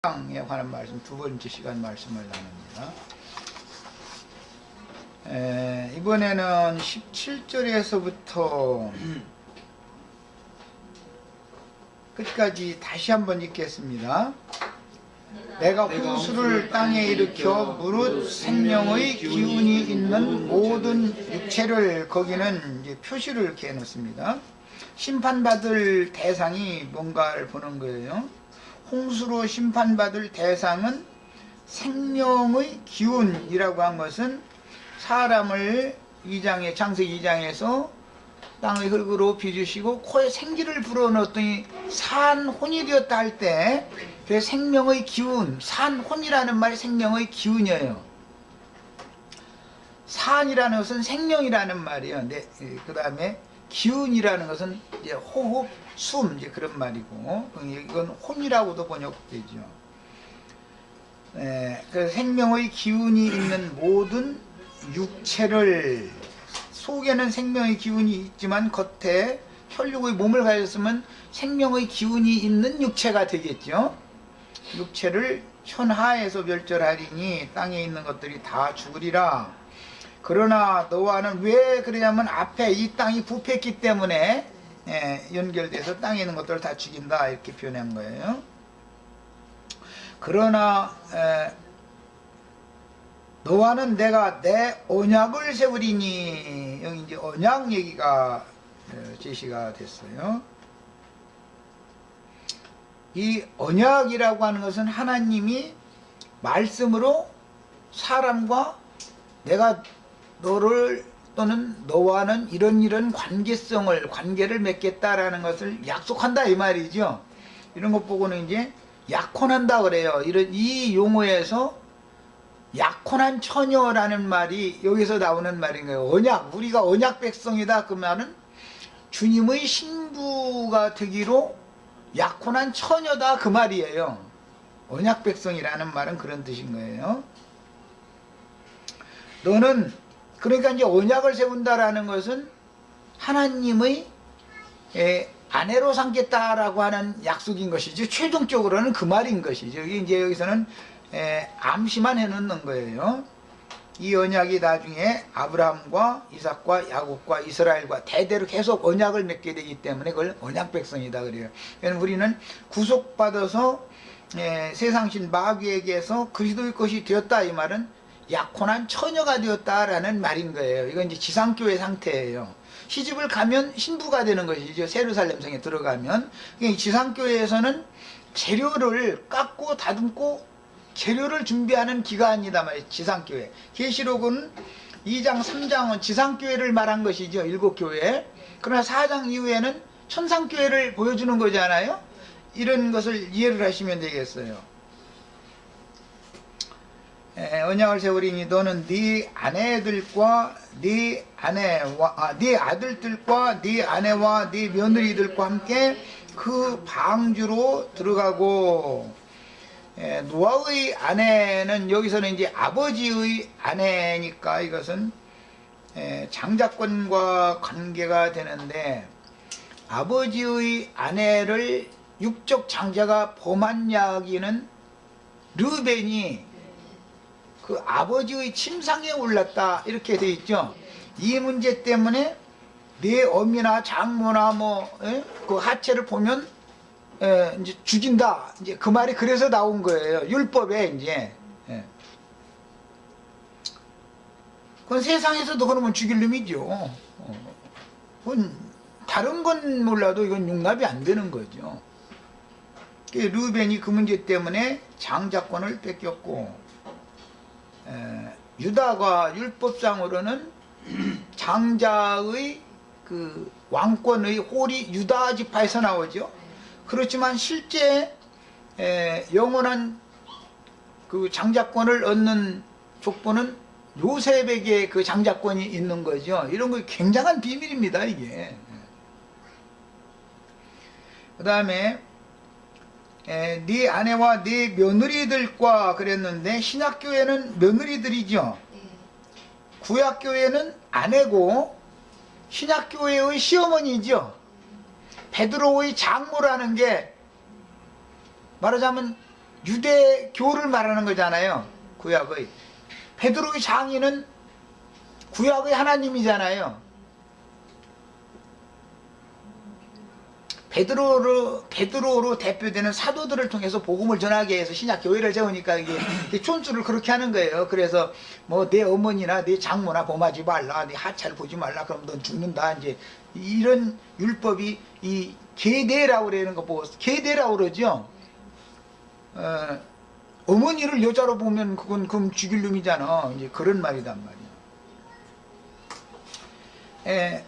에 관한 말씀 두 번째 시간 말씀을 나눕니다. 이번에는 17절에서부터 끝까지 다시 한번 읽겠습니다. 내가 홍수를 땅에 일으켜 무릇 생명의 기운이 있는 모든 육체를, 거기는 이제 표시를 이렇게 해놓습니다. 심판받을 대상이 뭔가를 보는 거예요. 홍수로 심판받을 대상은 생명의 기운이라고 한 것은 사람을 창세기 2장에서 땅의 흙으로 빚으시고 코에 생기를 불어넣었더니 산혼이 되었다 할 때 그 생명의 기운, 산혼이라는 말이 생명의 기운이에요. 산이라는 것은 생명이라는 말이에요. 그 다음에 기운이라는 것은 이제 호흡, 숨, 이제 그런 말이고, 이건 혼이라고도 번역되죠. 그 생명의 기운이 있는 모든 육체를, 속에는 생명의 기운이 있지만 겉에 혈육의 몸을 가졌으면 생명의 기운이 있는 육체가 되겠죠. 육체를 현하에서 멸절하리니 땅에 있는 것들이 다 죽으리라. 그러나 너와는 왜 그러냐면 앞에 이 땅이 부패했기 때문에 연결돼서 땅에 있는 것들을 다 죽인다, 이렇게 표현한 거예요. 그러나 너와는 내가 내 언약을 세우리니, 여기 이제 언약 얘기가 제시가 됐어요. 이 언약이라고 하는 것은 하나님이 말씀으로 사람과 내가 너를 또는 너와는 이런 관계를 맺겠다라는 것을 약속한다, 이 말이죠. 이런 것 보고는 이제 약혼한다 그래요. 이 용어에서 약혼한 처녀라는 말이 여기서 나오는 말인 거예요. 언약, 우리가 언약 백성이다, 그 말은 주님의 신부가 되기로 약혼한 처녀다, 그 말이에요. 언약 백성이라는 말은 그런 뜻인 거예요. 너는, 그러니까 이제 언약을 세운다라는 것은 하나님의 아내로 삼겠다라고 하는 약속인 것이죠. 최종적으로는 그 말인 것이죠. 여기서는 암시만 해놓는 거예요. 이 언약이 나중에 아브라함과 이삭과 야곱과 이스라엘과 대대로 계속 언약을 맺게 되기 때문에 그걸 언약 백성이다 그래요. 우리는 구속받아서 세상신 마귀에게서 그리스도의 것이 되었다, 이 말은 약혼한 처녀가 되었다라는 말인 거예요. 이건 이제 지상교회 상태예요. 시집을 가면 신부가 되는 것이죠. 예루살렘 성에 들어가면. 지상교회에서는 재료를 깎고 다듬고 재료를 준비하는 기간이다 말이에요. 지상교회. 계시록은 2장 3장은 지상교회를 말한 것이죠. 7교회. 그러나 4장 이후에는 천상교회를 보여주는 거잖아요. 이런 것을 이해를 하시면 되겠어요. 언약을 세우리니 너는 네 아내들과 네 아들들과 네 아내와 네 며느리들과 함께 그 방주로 들어가고, 노아의 아내는 여기서는 이제 아버지의 아내니까 이것은 장자권과 관계가 되는데, 아버지의 아내를 육적 장자가 범한 이야기는 르벤이 그 아버지의 침상에 올랐다, 이렇게 돼 있죠. 이 문제 때문에 내 어미나 장모나 그 하체를 보면 이제 죽인다, 이제 그 말이 그래서 나온 거예요. 율법에 이제. 그건 세상에서도 그러면 죽일 놈이죠. 그건 다른 건 몰라도 이건 용납이 안 되는 거죠. 르벤이 그 문제 때문에 장자권을 뺏겼고, 유다가 율법상으로는 장자의 그 왕권의 홀이 유다 지파에서 나오죠. 그렇지만 실제 영원한 그 장자권을 얻는 족보는 요셉에게 그 장자권이 있는 거죠. 이런 거 굉장한 비밀입니다, 이게. 그 다음에 네 아내와 네 며느리들과 그랬는데, 신약교회는 며느리들이죠. 구약교회는 아내고 신약교회의 시어머니죠. 베드로의 장모라는 게 말하자면 유대교를 말하는 거잖아요. 구약의. 베드로의 장인은 구약의 하나님이잖아요. 베드로로 대표되는 사도들을 통해서 복음을 전하게 해서 신약 교회를 세우니까 이게 촌수를 그렇게 하는 거예요. 그래서 뭐 내 어머니나 내 장모나 범하지 말라, 내 하차를 보지 말라, 그럼 넌 죽는다. 이제 이런 율법이 이 계대라고 그러는 거 보고 계대라고 그러죠. 어머니를 여자로 보면 그건 그럼 죽일 놈이잖아. 이제 그런 말이단 말이야.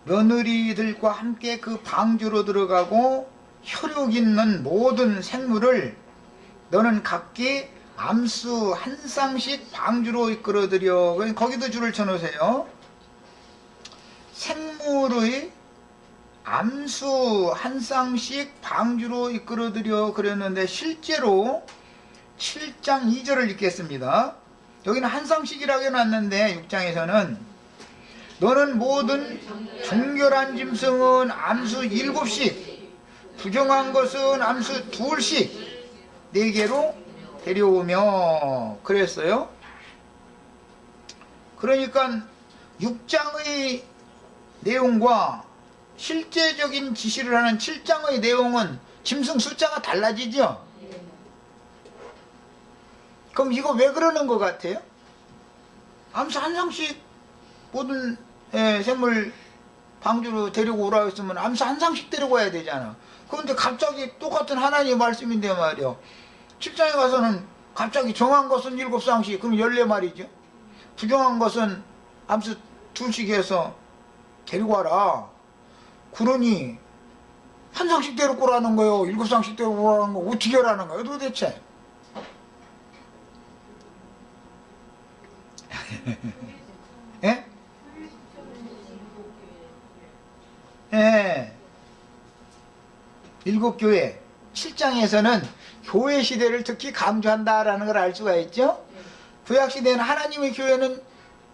며느리들과 함께 그 방주로 들어가고 혈육 있는 모든 생물을 너는 각기 암수 한 쌍씩 방주로 이끌어들여. 거기도 줄을 쳐놓으세요. 생물의 암수 한 쌍씩 방주로 이끌어들여 그랬는데 실제로 7장 2절을 읽겠습니다. 여기는 한 쌍씩이라고 해놨는데 6장에서는 너는 모든 정결한 짐승은 암수 7씩, 부정한 것은 암수 2씩 4개로 데려오며 그랬어요. 그러니까 6장의 내용과 실제적인 지시를 하는 7장의 내용은 짐승 숫자가 달라지죠. 그럼 이거 왜 그러는 것 같아요? 암수 한 쌍씩 모든 생물 방주로 데리고 오라고 했으면 암수 한 쌍씩 데리고 와야 되잖아. 그런데 갑자기 똑같은 하나님의 말씀인데 말이요. 7장에 가서는 갑자기 정한 것은 7쌍씩, 그럼 14마리죠. 부정한 것은 암수 2씩 해서 데리고 와라. 그러니 한 쌍씩 데리고 오라는 거예요? 7쌍씩 데리고 오라는 거 어떻게 하라는 거예요 도대체? 예? 예. 7교회 7장에서는 교회 시대를 특히 강조한다라는 걸 알 수가 있죠. 구약시대는 하나님의 교회는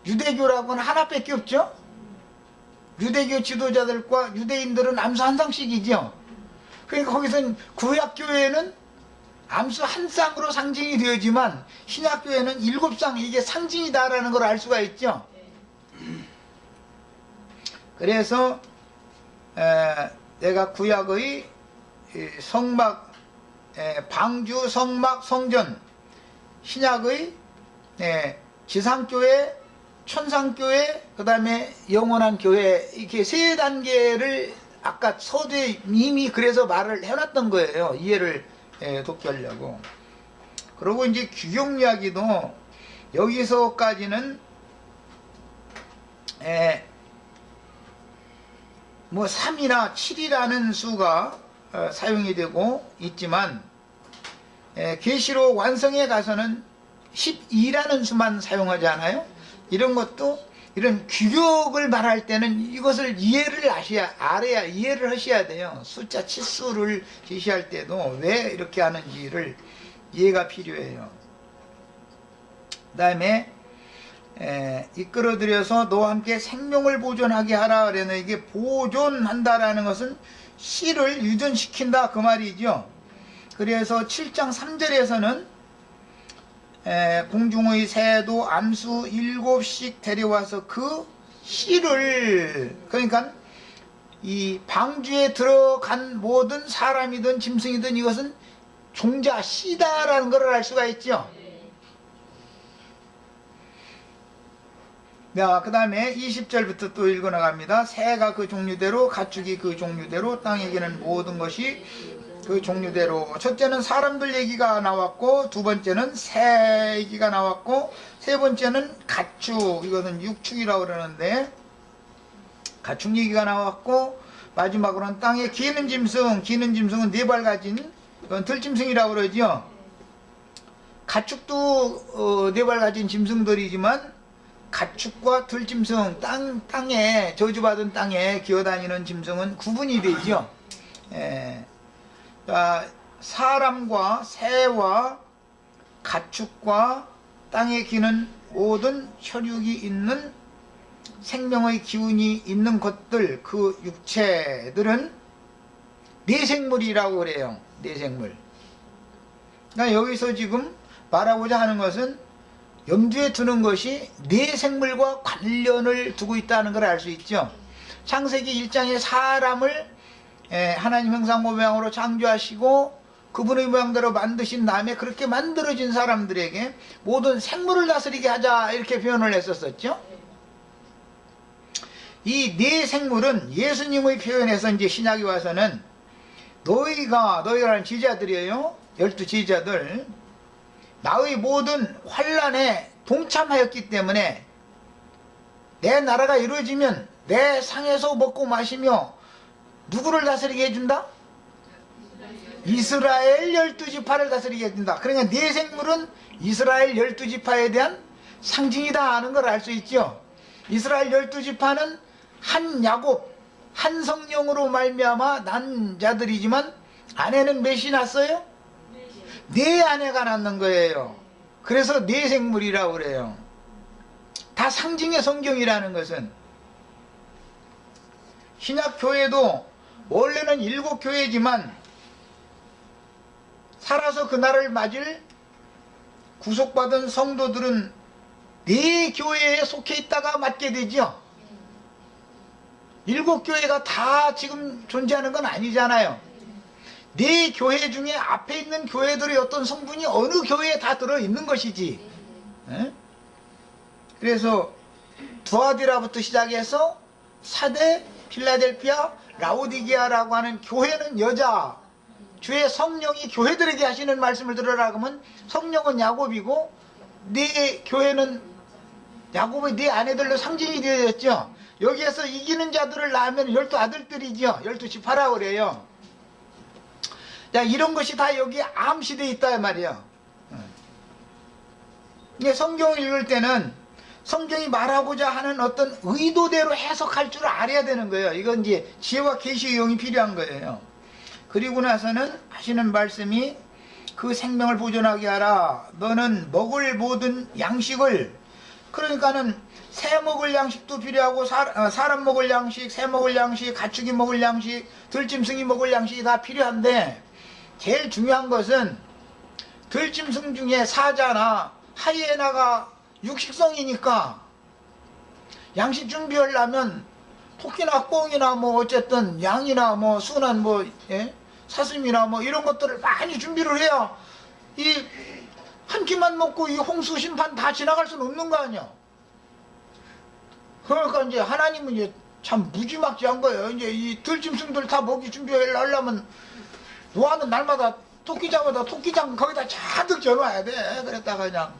유대교라고는 하나밖에 없죠. 유대교 지도자들과 유대인들은 암수 한 쌍씩이죠. 그러니까 거기서는 구약교회는 암수 한 쌍으로 상징이 되어지만 신약교회는 7쌍, 이게 상징이다라는 걸 알 수가 있죠. 그래서 내가 구약의 성막, 방주, 성막, 성전, 신약의 지상교회, 천상교회, 그 다음에 영원한 교회, 이렇게 세 단계를 아까 서두에 이미 그래서 말을 해놨던 거예요. 이해를 돕게 하려고. 그리고 이제 규격 이야기도 여기서까지는 뭐 3이나 7이라는 수가 사용이 되고 있지만 계시록 완성에 가서는 12라는 수만 사용하지 않아요? 이런 것도 이런 규격을 말할 때는 이것을 이해를 알아야 이해를 하셔야 돼요. 숫자 치수를 제시할 때도 왜 이렇게 하는지를 이해가 필요해요. 그 다음에 이끌어들여서 너와 함께 생명을 보존하게 하라 그랬는데, 이게 보존한다라는 것은 씨를 유전시킨다 그 말이죠. 그래서 7장 3절에서는 공중의 새도 암수 7씩 데려와서 그 씨를, 그러니까 이 방주에 들어간 모든 사람이든 짐승이든 이것은 종자 씨다라는 걸 알 수가 있죠. 그 다음에 20절부터 또 읽어나갑니다. 새가 그 종류대로, 가축이 그 종류대로, 땅에 기는 모든 것이 그 종류대로. 첫째는 사람들 얘기가 나왔고, 두 번째는 새 얘기가 나왔고, 세 번째는 가축, 이것은 육축이라고 그러는데 가축 얘기가 나왔고, 마지막으로는 땅에 기는 짐승, 기는 짐승은 4발 가진, 이건 들짐승이라고 그러죠. 가축도 4발 가진 짐승들이지만 가축과 들짐승, 땅에 저주받은 땅에 기어다니는 짐승은 구분이 되죠. 사람과 새와 가축과 땅에 기는 모든 혈육이 있는 생명의 기운이 있는 것들, 그 육체들은 내생물이라고 그래요. 내생물. 그러니까 여기서 지금 말하고자 하는 것은 염두에 두는 것이 내 생물과 관련을 두고 있다는 걸 알 수 있죠. 창세기 1장에 사람을 하나님 형상 모양으로 창조하시고 그분의 모양대로 만드신 다음에 그렇게 만들어진 사람들에게 모든 생물을 다스리게 하자 이렇게 표현을 했었었죠. 이 네 생물은 예수님의 표현에서 이제 신약에 와서는 너희라는 제자들이에요. 12제자들. 나의 모든 환난에 동참하였기 때문에 내 나라가 이루어지면 내 상에서 먹고 마시며 누구를 다스리게 해준다? 이스라엘 12지파를 다스리게 해준다. 그러니까 네 생물은 이스라엘 12지파에 대한 상징이다 하는 걸 알 수 있죠. 이스라엘 12지파는 한 야곱, 한 성령으로 말미암아 난 자들이지만 아내는 몇이 났어요? 네 아내가 낳는 거예요. 그래서 네 생물이라고 그래요. 다 상징의 성경이라는 것은 신약 교회도 원래는 7교회지만 살아서 그날을 맞을 구속받은 성도들은 4교회에 속해 있다가 맞게 되죠. 7교회가 다 지금 존재하는 건 아니잖아요. 4교회 중에 앞에 있는 교회들의 어떤 성분이 어느 교회에 다 들어있는 것이지. 그래서 두아디라부터 시작해서 사대, 필라델피아, 라오디게아라고 하는 교회는 여자, 주의 성령이 교회들에게 하시는 말씀을 들으라 그러면 성령은 야곱이고 네 교회는 야곱의 네 아내들로 상징이 되어졌죠. 여기에서 이기는 자들을 낳으면 12아들들이죠. 12지파라고 그래요. 자, 이런 것이 다 여기 암시되어 있다 말이야. 성경을 읽을 때는 성경이 말하고자 하는 어떤 의도대로 해석할 줄 알아야 되는 거예요. 이건 이제 지혜와 계시의 영이 필요한 거예요. 그리고 나서는 하시는 말씀이 그 생명을 보존하게 하라. 너는 먹을 모든 양식을, 그러니까는 새 먹을 양식도 필요하고 사람 먹을 양식, 새 먹을 양식, 가축이 먹을 양식, 들짐승이 먹을 양식이 다 필요한데 제일 중요한 것은 들짐승 중에 사자나 하이에나가 육식성이니까 양식 준비하려면 토끼나 꿩이나 뭐 어쨌든 양이나 뭐 순한 뭐 사슴이나 뭐 이런 것들을 많이 준비를 해야 이 한 끼만 먹고 이 홍수 심판 다 지나갈 수는 없는 거 아니야. 그러니까 이제 하나님은 이제 참 무지막지한 거예요. 이제 이 들짐승들 다 먹이 준비하려면 노아는 날마다 토끼장마다 토끼장 거기다 잔뜩 져놔야 돼. 그랬다가 그냥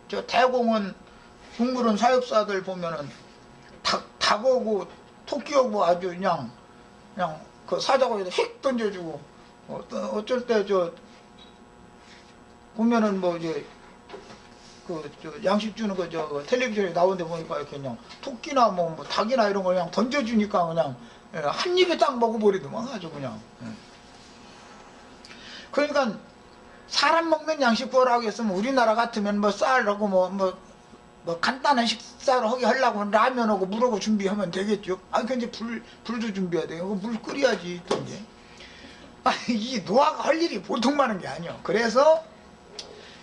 저 대공원 둥그런 사육사들 보면은 닭하고 토끼하고 아주 그냥 그 사자고기다 휙 던져주고 어쩔 때 보면은 뭐 이제 양식 주는 거 텔레비전에 나오는데 보니까 이렇게 그냥 토끼나 뭐 닭이나 이런 거 그냥 던져주니까 그냥 한 입에 딱 먹어버리더만 아주 그냥. 그러니까 사람 먹는 양식 구하라고 했으면 우리나라 같으면 뭐 쌀하고 뭐 간단한 식사를 하려고 라면하고 물하고 준비하면 되겠죠. 근데 불도 준비해야 돼요. 물 끓여야지 또 이제. 이 노아가 할 일이 보통 많은 게 아니야. 그래서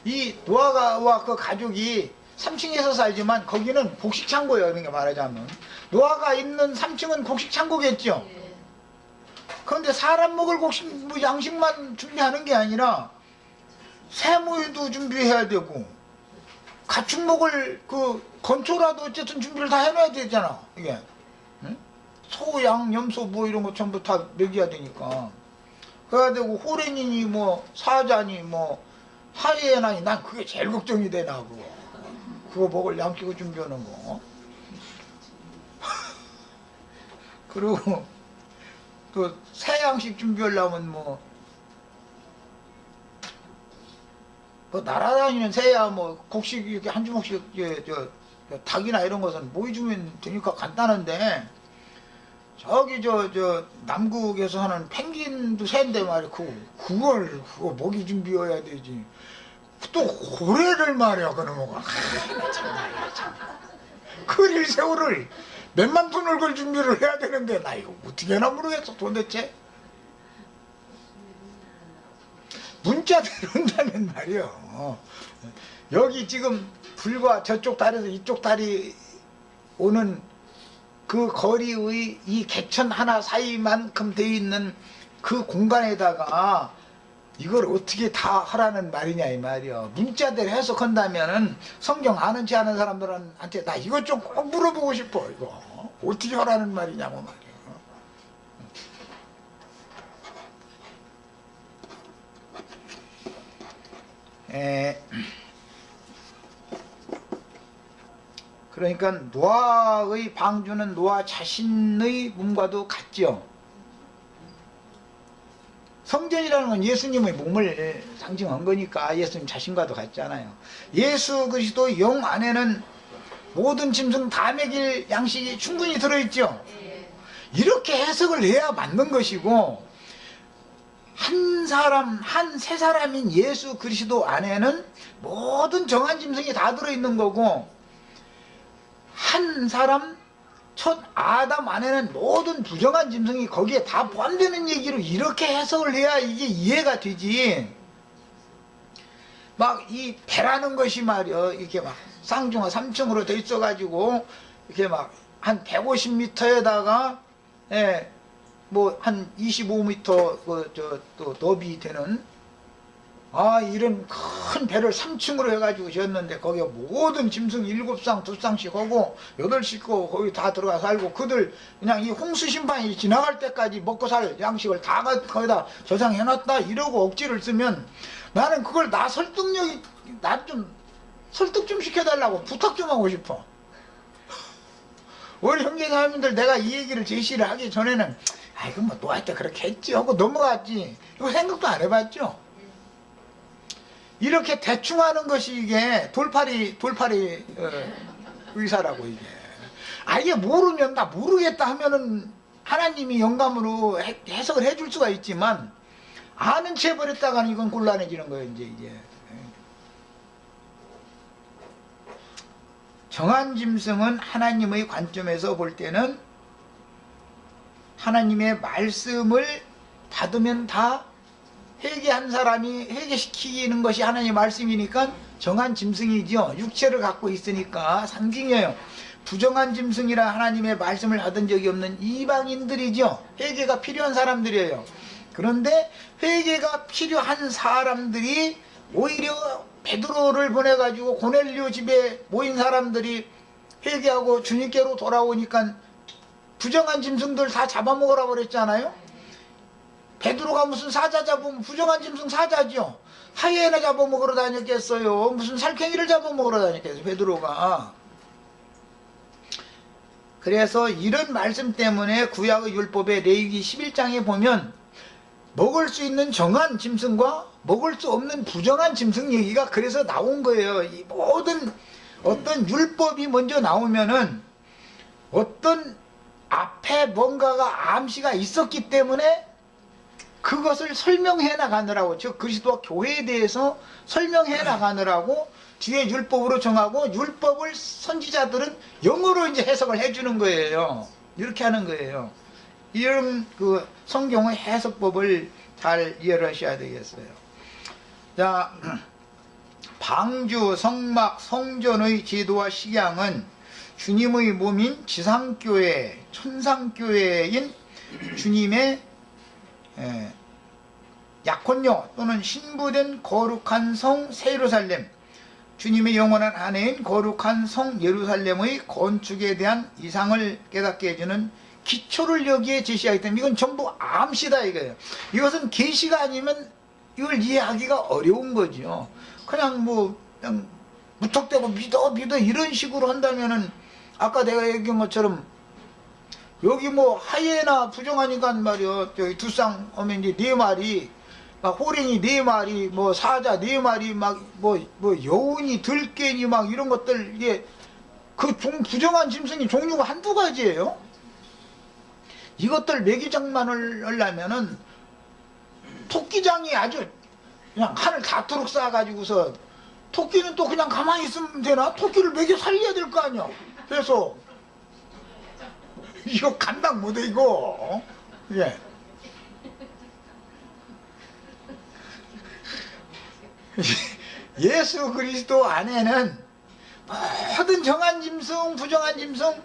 이 노아와 그 가족이 3층에서 살지만 거기는 곡식창고예요. 그러니까 말하자면 노아가 있는 3층은 곡식창고겠죠. 그런데 사람 먹을 양식만 준비하는 게 아니라 새모이도 준비해야 되고 가축 먹을 그 건초라도 어쨌든 준비를 다 해놔야 되잖아. 이게 소, 양, 염소 뭐 이런 거 전부 다 먹여야 되니까 그래야 되고 호랭이니 뭐 사자니 뭐 하이에나니 난 그게 제일 걱정이 되나 그거 먹을 양식을 준비하는 거. 그리고 또 새 양식 준비하려면 뭐 날아다니는 새야 뭐 곡식 이렇게 한 주먹씩 닭이나 이런 것은 모이 주면 되니까 간단한데 저기 남극에서 하는 펭귄도 새인데 말이야 그거 먹이 준비해야 되지. 또 고래를 말이야 그놈아. 참. 그릴 새우를 몇만 톤을 걸 준비를 해야 되는데 나 이거 어떻게 하나 모르겠어 도대체. 문자대로 온다면 말이요. 여기 지금 불과 저쪽 다리에서 이쪽 다리 오는 그 거리의 이 개천 하나 사이만큼 돼 있는 그 공간에다가 이걸 어떻게 다 하라는 말이냐 이 말이요. 문자대로 해석한다면은 성경 아는 체 아는 사람들한테 나 이것 좀 꼭 물어보고 싶어. 이거 어떻게 하라는 말이냐고 말이요. 그러니까 노아의 방주는 노아 자신의 몸과도 같죠. 성전이라는 건 예수님의 몸을 상징한 거니까 예수님 자신과도 같잖아요. 예수 그리스도 영 안에는 모든 짐승 다 먹일 양식이 충분히 들어있죠. 이렇게 해석을 해야 맞는 것이고, 세 사람인 예수 그리스도 안에는 모든 정한 짐승이 다 들어있는 거고, 한 사람 첫 아담 안에는 모든 부정한 짐승이 거기에 다 포함되는 얘기로 이렇게 해석을 해야 이게 이해가 되지. 막 이 배라는 것이 말이야, 이렇게 막 쌍중하 3층으로 돼 있어가지고 이렇게 막 한 150m에다가 뭐 한 25m 또 너비 되는 이런 큰 배를 3층으로 해가지고 지었는데 거기에 모든 짐승 7쌍 2쌍씩 하고 8씩 거기 다 들어가 살고, 그들 그냥 이 홍수 심판이 지나갈 때까지 먹고 살 양식을 다 거기다 저장해놨다 이러고 억지를 쓰면, 나는 그걸 나 좀 설득 좀 시켜달라고 부탁 좀 하고 싶어. 우리 형제자매님들 내가 이 얘기를 제시를 하기 전에는 이거 뭐 노아한테 그렇게 했지 하고 넘어갔지. 이거 생각도 안 해봤죠. 이렇게 대충 하는 것이 이게 돌팔이 의사라고. 이게 아예 모르면 나 모르겠다 하면은 하나님이 영감으로 해석을 해줄 수가 있지만, 아는 채 해버렸다가는 이건 곤란해지는 거예요. 이제 정한 짐승은 하나님의 관점에서 볼 때는 하나님의 말씀을 받으면 다 회개한 사람이 회개시키는 것이 하나님의 말씀이니까 정한 짐승이죠. 육체를 갖고 있으니까 상징이에요. 부정한 짐승이라 하나님의 말씀을 받은 적이 없는 이방인들이죠. 회개가 필요한 사람들이에요. 그런데 회개가 필요한 사람들이 오히려 베드로를 보내가지고 고넬료 집에 모인 사람들이 회개하고 주님께로 돌아오니까 부정한 짐승들 다 잡아먹으라 그랬잖아요. 베드로가 무슨 사자 잡으면 부정한 짐승 사자죠. 하이에나 잡아먹으러 다녔겠어요. 무슨 살쾡이를 잡아먹으러 다녔겠어요, 베드로가. 그래서 이런 말씀 때문에 구약의 율법의 레위기 11장에 보면 먹을 수 있는 정한 짐승과 먹을 수 없는 부정한 짐승 얘기가 그래서 나온 거예요. 이 모든 어떤 율법이 먼저 나오면은 어떤 앞에 뭔가가 암시가 있었기 때문에 그것을 설명해 나가느라고, 즉 그리스도와 교회에 대해서 설명해 나가느라고 뒤에 율법으로 정하고, 율법을 선지자들은 영어로 이제 해석을 해주는 거예요. 이렇게 하는 거예요. 이런 그 성경의 해석법을 잘 이해를 하셔야 되겠어요. 자, 방주, 성막, 성전의 제도와 식양은 주님의 몸인 지상교회, 천상교회인 주님의 약혼녀 또는 신부된 거룩한 성 예루살렘, 주님의 영원한 아내인 거룩한 성 예루살렘의 건축에 대한 이상을 깨닫게 해주는 기초를 여기에 제시하기 때문에 이건 전부 암시다 이거예요. 이것은 계시가 아니면 이걸 이해하기가 어려운 거죠. 그냥 그냥 무턱대고 믿어 이런 식으로 한다면은 아까 내가 얘기한 것처럼 여기 하이에나 부정하니까 말이요, 여기 두쌍 하면 이제 4마리, 막 호랭이 4마리, 사자 4마리, 여운이 들깨니 이런 것들, 이게 부정한 짐승이 종류가 한두 가지예요. 이것들 매기장만을 하려면은 토끼장이 아주 그냥 하늘 닿도록 쌓아가지고서, 토끼는 또 그냥 가만히 있으면 되나? 토끼를 먹여 살려야 될 거 아니야. 그래서 이거 감당 못해 이거. 예. 예수 그리스도 안에는 모든 정한 짐승, 부정한 짐승,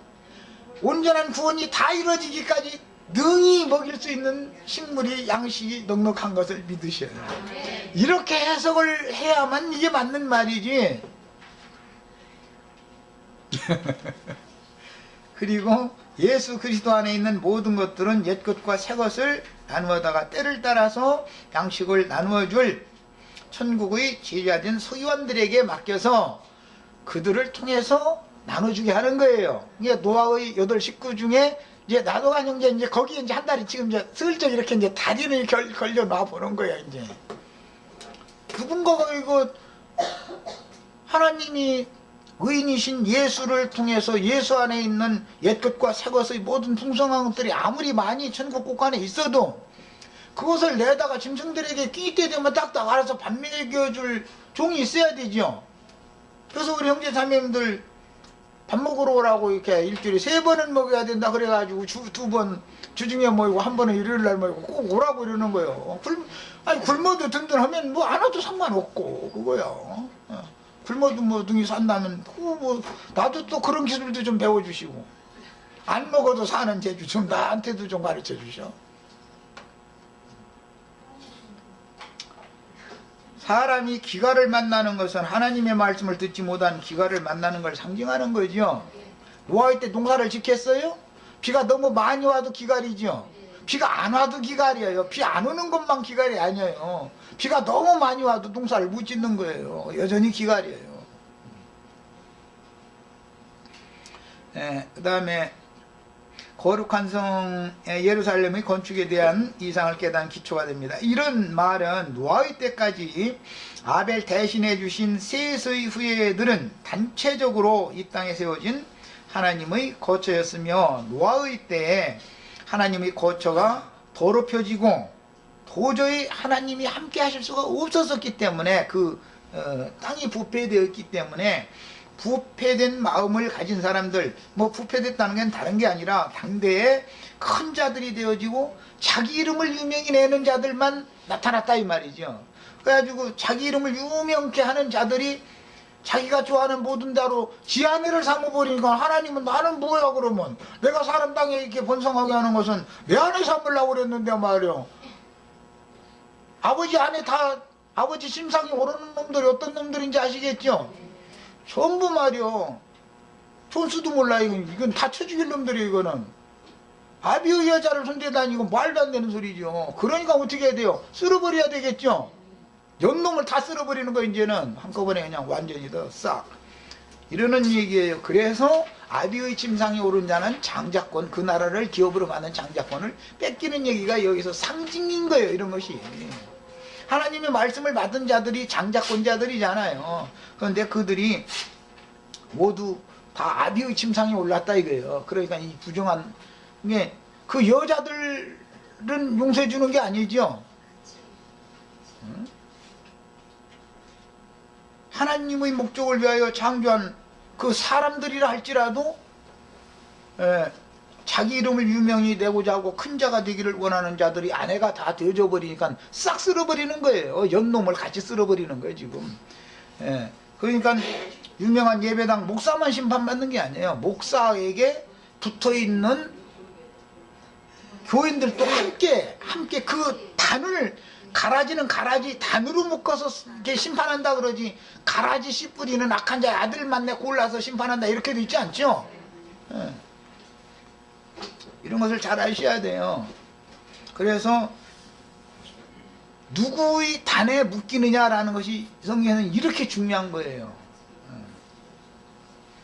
온전한 구원이 다 이루어지기까지 능히 먹일 수 있는 식물이, 양식이 넉넉한 것을 믿으셔야 돼요. 이렇게 해석을 해야만 이게 맞는 말이지. 그리고 예수 그리스도 안에 있는 모든 것들은 옛것과 새것을 나누어다가 때를 따라서 양식을 나누어줄 천국의 제자된 소유원들에게 맡겨서 그들을 통해서 나눠주게 하는 거예요. 이게 노아의 8 식구 중에 이제 나도간 형제 이제 거기에 이제 한 달이 지금 이제 슬쩍 이렇게 이제 다리를 걸려 놔 보는 거야. 이제 누군가가 이거 하나님이 의인이신 예수를 통해서 예수 안에 있는 옛것과 새것의 모든 풍성한 것들이 아무리 많이 천국 곳간에 있어도 그것을 내다가 짐승들에게 끼 때 되면 딱딱 알아서 밥 먹여줄 종이 있어야 되죠. 그래서 우리 형제 자매님들 밥 먹으러 오라고 이렇게 일주일에 3번은 먹어야 된다 그래가지고 주 2번 주중에 모이고 한 번은 일요일날 모이고 꼭 오라고 이러는 거예요. 굶어도 든든하면 뭐 안 와도 상관없고 그거요. 굶어도 뭐 등이 산다면 뭐 나도 또 그런 기술도 좀 배워주시고 안 먹어도 사는 재주 좀 나한테도 좀 가르쳐 주셔. 사람이 기갈을 만나는 것은 하나님의 말씀을 듣지 못한 기갈을 만나는 걸 상징하는 거죠. 노아의 때 농사를 짓겠어요? 비가 너무 많이 와도 기갈이죠. 비가 안 와도 기갈이에요. 비 안 오는 것만 기갈이 아니에요. 비가 너무 많이 와도 농사를 못 짓는 거예요. 여전히 기갈이에요. 그 다음에 거룩한 성 예루살렘의 건축에 대한 이상을 깨달은 기초가 됩니다. 이런 말은 노아의 때까지 아벨 대신해 주신 셋의 후예들은 단체적으로 이 땅에 세워진 하나님의 거처였으며 노아의 때에 하나님의 거처가 더럽혀지고 도저히 하나님이 함께 하실 수가 없었기 때문에 땅이 부패되었기 때문에 부패된 마음을 가진 사람들, 뭐 부패됐다는 건 다른 게 아니라 당대에 큰 자들이 되어지고 자기 이름을 유명히 내는 자들만 나타났다 이 말이죠. 그래가지고 자기 이름을 유명케 하는 자들이 자기가 좋아하는 모든 대로 지 아내를 삼아버리니까 하나님은 나는 뭐야 그러면 내가 사람 땅에 이렇게 번성하게 하는 것은 내 아내 삼으려고 그랬는데 말이요. 아버지 아내 다 아버지 심상이 오르는 놈들이 어떤 놈들인지 아시겠죠? 전부 말이요. 존수도 몰라. 이건 다쳐 죽일 놈들이에요. 이거는 아비의 여자를 손대다니고 말도 안 되는 소리죠. 그러니까 어떻게 해야 돼요? 쓸어버려야 되겠죠. 연놈을 다 쓸어버리는 거 이제는 한꺼번에 그냥 완전히 더 싹 이러는 얘기예요. 그래서 아비의 침상에 오른 자는 장자권, 그 나라를 기업으로 받는 장자권을 뺏기는 얘기가 여기서 상징인 거예요. 이런 것이 하나님의 말씀을 받은 자들이 장자권자들이잖아요. 그런데 그들이 모두 다 아비의 침상에 올랐다 이거예요. 그러니까 이 부정한 게 그 여자들은 용서해 주는 게 아니죠. 하나님의 목적을 위하여 창조한 그 사람들이라 할지라도 자기 이름을 유명히 내고자 하고 큰 자가 되기를 원하는 자들이 아내가 다 되어져 버리니까 싹 쓸어버리는 거예요. 연놈을 같이 쓸어버리는 거예요 지금. 그러니까 유명한 예배당 목사만 심판받는 게 아니에요. 목사에게 붙어있는 교인들도 함께 그 단을 가라지는 가라지 단으로 묶어서 이렇게 심판한다 그러지, 가라지 씨 뿌리는 악한 자의 아들만 내 골라서 심판한다 이렇게 돼 있지 않죠? 이런 것을 잘 아셔야 돼요. 그래서 누구의 단에 묶이느냐라는 것이 성경에는 이렇게 중요한 거예요.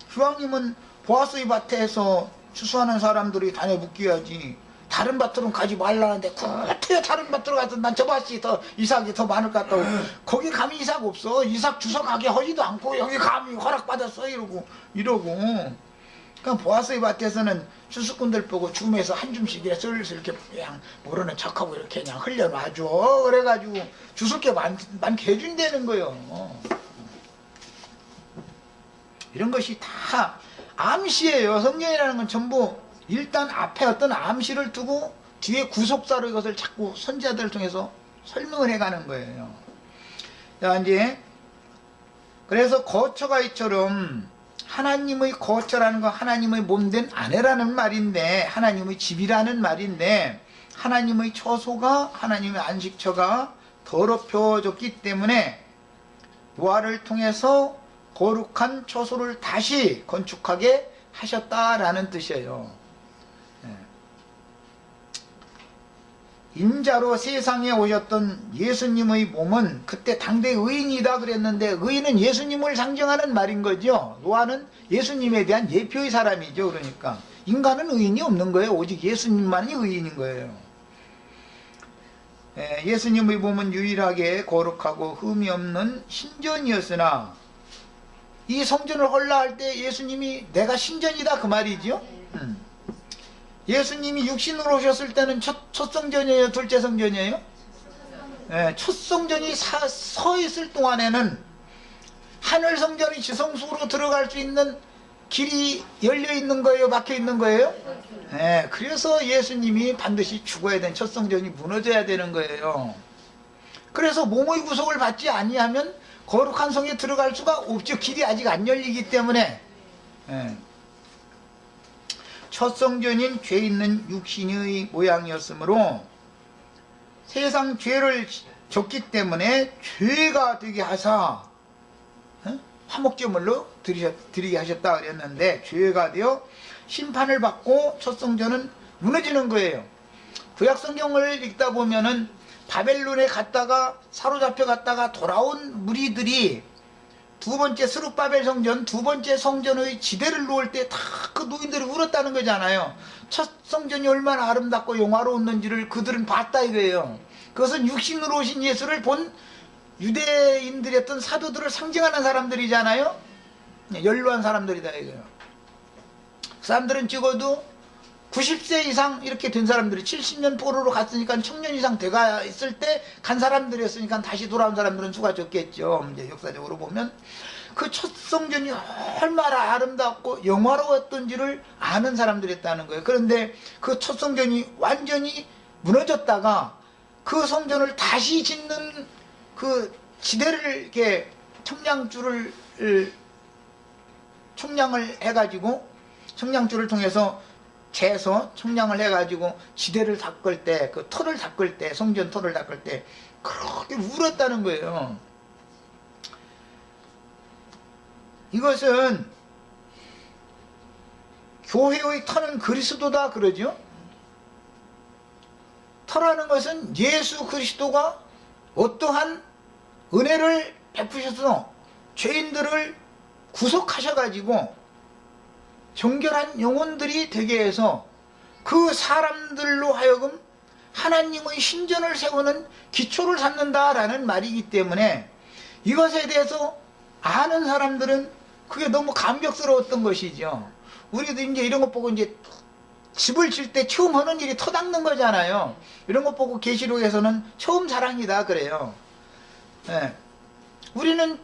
휴왕님은 보아스의 밭에서 추수하는 사람들이 단에 묶여야지 다른 밭으로는 가지 말라는데 어떻게 다른 밭으로 가서 난 저 밭이 더 이삭이 더 많을 것 같다고. 거기 감히 이삭 없어. 이삭 주워 가게 하지도 않고 여기 감히 허락받았어 이러고 그냥 보아스의 밭에서는 추수꾼들 보고 줌에서 한 줌씩 슬슬 이렇게 그냥 모르는 척하고 이렇게 그냥 흘려놔줘. 그래가지고 주술 게 많게 해준다는 거예요. 이런 것이 다 암시예요. 성경이라는 건 전부 일단 앞에 어떤 암시를 두고 뒤에 구속사로 이것을 자꾸 선지자들을 통해서 설명을 해가는 거예요. 자, 이제 그래서 거처가 이처럼 하나님의 거처라는 건 하나님의 몸된 아내라는 말인데, 하나님의 집이라는 말인데, 하나님의 처소가, 하나님의 안식처가 더럽혀졌기 때문에 노아를 통해서 거룩한 처소를 다시 건축하게 하셨다라는 뜻이에요. 인자로 세상에 오셨던 예수님의 몸은 그때 당대 의인이다 그랬는데, 의인은 예수님을 상징하는 말인 거죠. 노아는 예수님에 대한 예표의 사람이죠. 그러니까 인간은 의인이 없는 거예요. 오직 예수님만이 의인인 거예요. 예수님의 몸은 유일하게 거룩하고 흠이 없는 신전이었으나, 이 성전을 헐라할 때 예수님이 내가 신전이다 그 말이죠. 예수님이 육신으로 오셨을 때는 첫 성전이에요, 둘째 성전이에요? 첫 성전이 서 있을 동안에는 하늘 성전이 지성소로 들어갈 수 있는 길이 열려 있는 거예요, 막혀 있는 거예요? 그래서 예수님이 반드시 죽어야 되는 첫 성전이 무너져야 되는 거예요. 그래서 몸의 구속을 받지 아니하면 거룩한 성에 들어갈 수가 없죠. 길이 아직 안 열리기 때문에. 첫 성전인 죄 있는 육신의 모양이었으므로 세상 죄를 졌기 때문에 죄가 되게 하사 화목제물로 드리게 하셨다 그랬는데, 죄가 되어 심판을 받고 첫 성전은 무너지는 거예요. 구약 성경을 읽다 보면은 바벨론에 갔다가 사로잡혀 갔다가 돌아온 무리들이 두 번째 스룹바벨 성전, 두 번째 성전의 지대를 놓을 때 다 그 노인들이 울었다는 거잖아요. 첫 성전이 얼마나 아름답고 영화로웠는지를 그들은 봤다 이거예요. 그것은 육신으로 오신 예수를 본 유대인들이었던 사도들을 상징하는 사람들이잖아요. 연로한 사람들이다 이거예요. 그 사람들은 적어도 90세 이상 이렇게 된 사람들이, 70년 포로로 갔으니까 청년 이상 돼가 있을 때 간 사람들이었으니까 다시 돌아온 사람들은 수가 적겠죠. 이제 역사적으로 보면 그 첫 성전이 얼마나 아름답고 영화로웠던지를 아는 사람들이었다는 거예요. 그런데 그 첫 성전이 완전히 무너졌다가 그 성전을 다시 짓는 그 지대를 이렇게 청량줄을 청량을 해가지고, 청량줄을 통해서 재서 청량을 해가지고 지대를 닦을 때, 그 터를 닦을 때, 성전 터를 닦을 때 그렇게 울었다는 거예요. 이것은 교회의 터는 그리스도다 그러죠. 터라는 것은 예수 그리스도가 어떠한 은혜를 베푸셔서 죄인들을 구속하셔가지고 정결한 영혼들이 되게 해서 그 사람들로 하여금 하나님의 신전을 세우는 기초를 삼는다라는 말이기 때문에, 이것에 대해서 아는 사람들은 그게 너무 감격스러웠던 것이죠. 우리도 이제 이런 것 보고 이제 집을 질 때 처음 하는 일이 터 닦는 거잖아요. 이런 것 보고 계시록에서는 처음 사랑이다 그래요. 우리는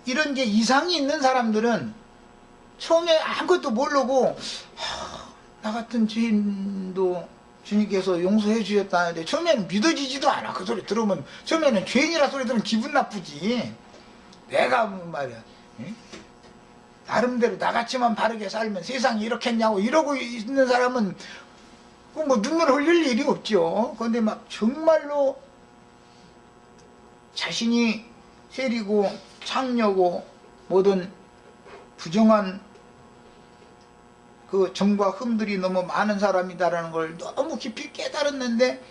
이런 게 이상이 있는 사람들은 처음에 아무것도 모르고 나 같은 죄인도 주님께서 용서해 주셨다는데 처음에는 믿어지지도 않아. 그 소리 들으면 처음에는 죄인이라 소리 들으면 기분 나쁘지. 내가 말이야, 나름대로 나같이만 바르게 살면 세상이 이렇겠냐고 이러고 있는 사람은 뭐 눈물 흘릴 일이 없죠. 그런데 막 정말로 자신이 세리고 창녀고 모든 부정한 그 정과 흠들이 너무 많은 사람이다라는 걸 너무 깊이 깨달았는데,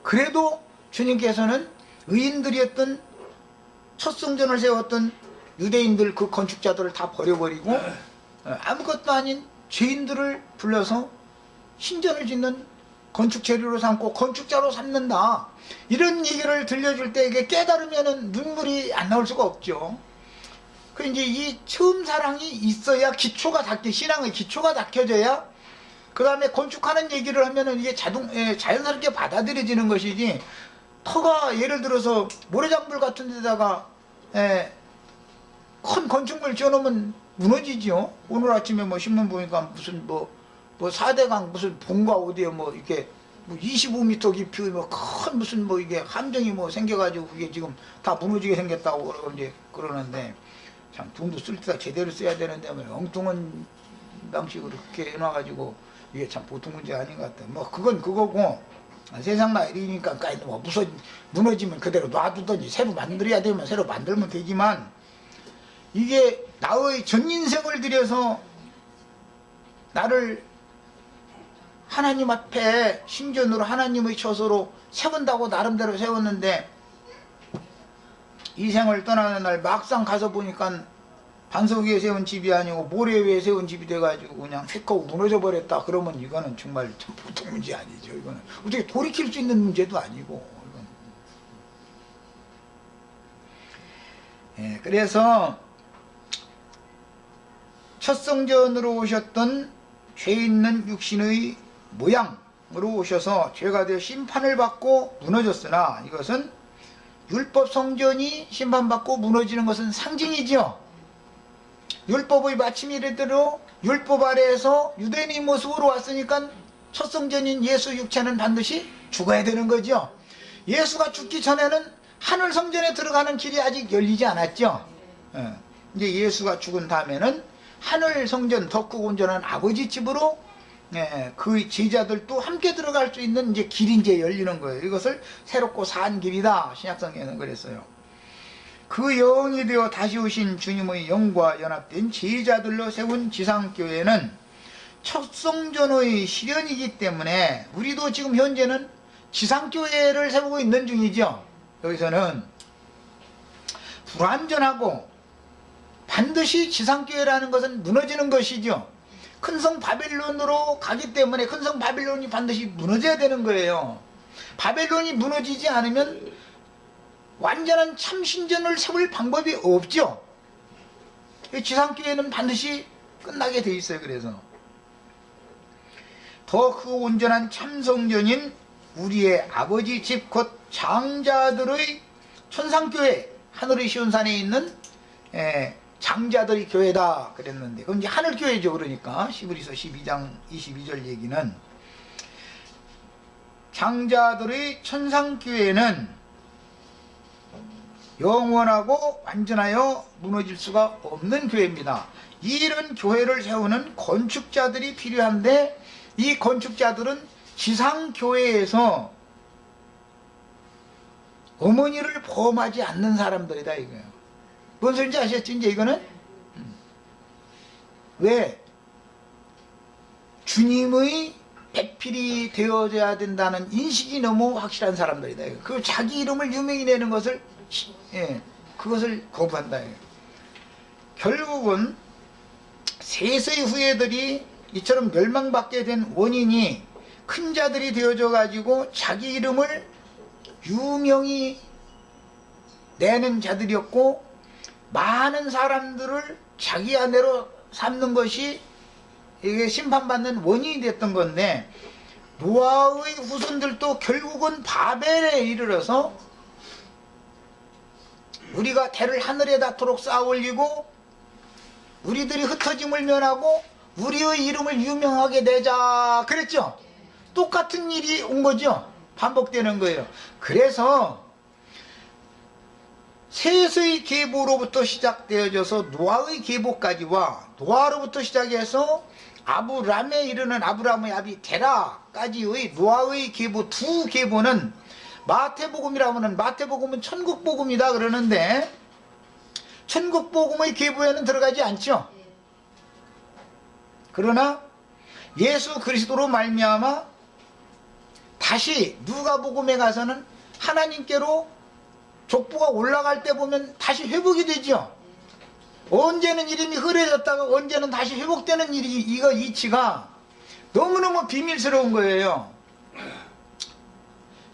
그래도 주님께서는 의인들이었던 첫 성전을 세웠던 유대인들 그 건축자들을 다 버려버리고 아무것도 아닌 죄인들을 불러서 신전을 짓는 건축 재료로 삼고 건축자로 삼는다, 이런 얘기를 들려줄 때 이게 깨달으면은 눈물이 안 나올 수가 없죠. 그 이제 이 처음 사랑이 있어야 기초가 닦여, 신앙의 기초가 닦여져야 그 다음에 건축하는 얘기를 하면은 이게 자연스럽게 받아들여지는 것이지, 터가 예를 들어서 모래장불 같은 데다가 큰 건축물 지어놓으면 무너지죠. 오늘 아침에 뭐 신문 보니까 무슨 뭐 4대강 무슨 본가 어디에 뭐 이렇게 뭐 25m 깊이 뭐 큰 무슨 뭐 이게 함정이 뭐 생겨가지고 그게 지금 다 무너지게 생겼다고 이제 그러는데 참 돈도 쓸 때가 제대로 써야 되는데 뭐 엉뚱한 방식으로 그렇게 해놔가지고 이게 참 보통 문제 아닌 것 같아. 뭐 그건 그거고 세상 나이니까 뭐 무너지면 그대로 놔두더니 새로 만들어야 되면 새로 만들면 되지만 이게 나의 전 인생을 들여서 나를 하나님 앞에 신전으로 하나님의 처소로 세운다고 나름대로 세웠는데 이 생을 떠나는 날 막상 가서 보니까 반석 위에 세운 집이 아니고 모래 위에 세운 집이 돼가지고 그냥 휙 하고 무너져 버렸다. 그러면 이거는 정말 참 보통 문제 아니죠. 이거는 어떻게 돌이킬 수 있는 문제도 아니고. 예, 그래서 첫 성전으로 오셨던 죄 있는 육신의 모양으로 오셔서 죄가 되어 심판을 받고 무너졌으나 이것은 율법 성전이 심판받고 무너지는 것은 상징이죠. 율법의 마침이 이르도록 율법 아래에서 유대인의 모습으로 왔으니까 첫 성전인 예수 육체는 반드시 죽어야 되는 거죠. 예수가 죽기 전에는 하늘 성전에 들어가는 길이 아직 열리지 않았죠. 이제 예수가 죽은 다음에는 하늘 성전 더 크고 온전한 아버지 집으로 그 제자들도 함께 들어갈 수 있는 이제 길이 이제 열리는 거예요. 이것을 새롭고 산 길이다. 신약성경에는 그랬어요. 그 영이 되어 다시 오신 주님의 영과 연합된 제자들로 세운 지상교회는 첫 성전의 실현이기 때문에 우리도 지금 현재는 지상교회를 세우고 있는 중이죠. 여기서는 불완전하고 반드시 지상교회라는 것은 무너지는 것이죠. 큰 성 바벨론으로 가기 때문에 큰 성 바벨론이 반드시 무너져야 되는 거예요. 바벨론이 무너지지 않으면 완전한 참신전을 세울 방법이 없죠. 지상교회는 반드시 끝나게 돼 있어요. 그래서 더 그 온전한 참성전인 우리의 아버지 집 곧 장자들의 천상교회, 하늘의 시온산에 있는 장자들의 교회다 그랬는데 그건 이제 하늘교회죠. 그러니까 히브리서 12장 22절 얘기는 장자들의 천상교회는 영원하고 완전하여 무너질 수가 없는 교회입니다. 이런 교회를 세우는 건축자들이 필요한데 이 건축자들은 지상교회에서 어머니를 포함하지 않는 사람들이다 이거예요. 뭔 소리인지 아셨죠? 이제 이거는 왜 주님의 배필이 되어져야 된다는 인식이 너무 확실한 사람들이다. 그 자기 이름을 유명히 내는 것을 그것을 거부한다. 결국은 세세의 후예들이 이처럼 멸망받게 된 원인이 큰 자들이 되어져 가지고 자기 이름을 유명히 내는 자들이었고 많은 사람들을 자기 아내로 삼는 것이 이게 심판받는 원인이 됐던 건데 노아의 후손들도 결국은 바벨에 이르러서 우리가 대를 하늘에 닿도록 쌓아 올리고 우리들이 흩어짐을 면하고 우리의 이름을 유명하게 내자 그랬죠. 똑같은 일이 온 거죠. 반복되는 거예요. 그래서 셋의 계보로부터 시작되어져서 노아의 계보까지와 노아로부터 시작해서 아브람에 이르는 아브람의 아비 데라까지의 노아의 계보 두 계보는 마태복음이라고 하면 마태복음은 천국복음이다 그러는데 천국복음의 계보에는 들어가지 않죠. 그러나 예수 그리스도로 말미암아 다시 누가복음에 가서는 하나님께로 족보가 올라갈 때 보면 다시 회복이 되죠. 언제는 이름이 흐려졌다가 언제는 다시 회복되는 일이 이거 이치가 너무너무 비밀스러운 거예요.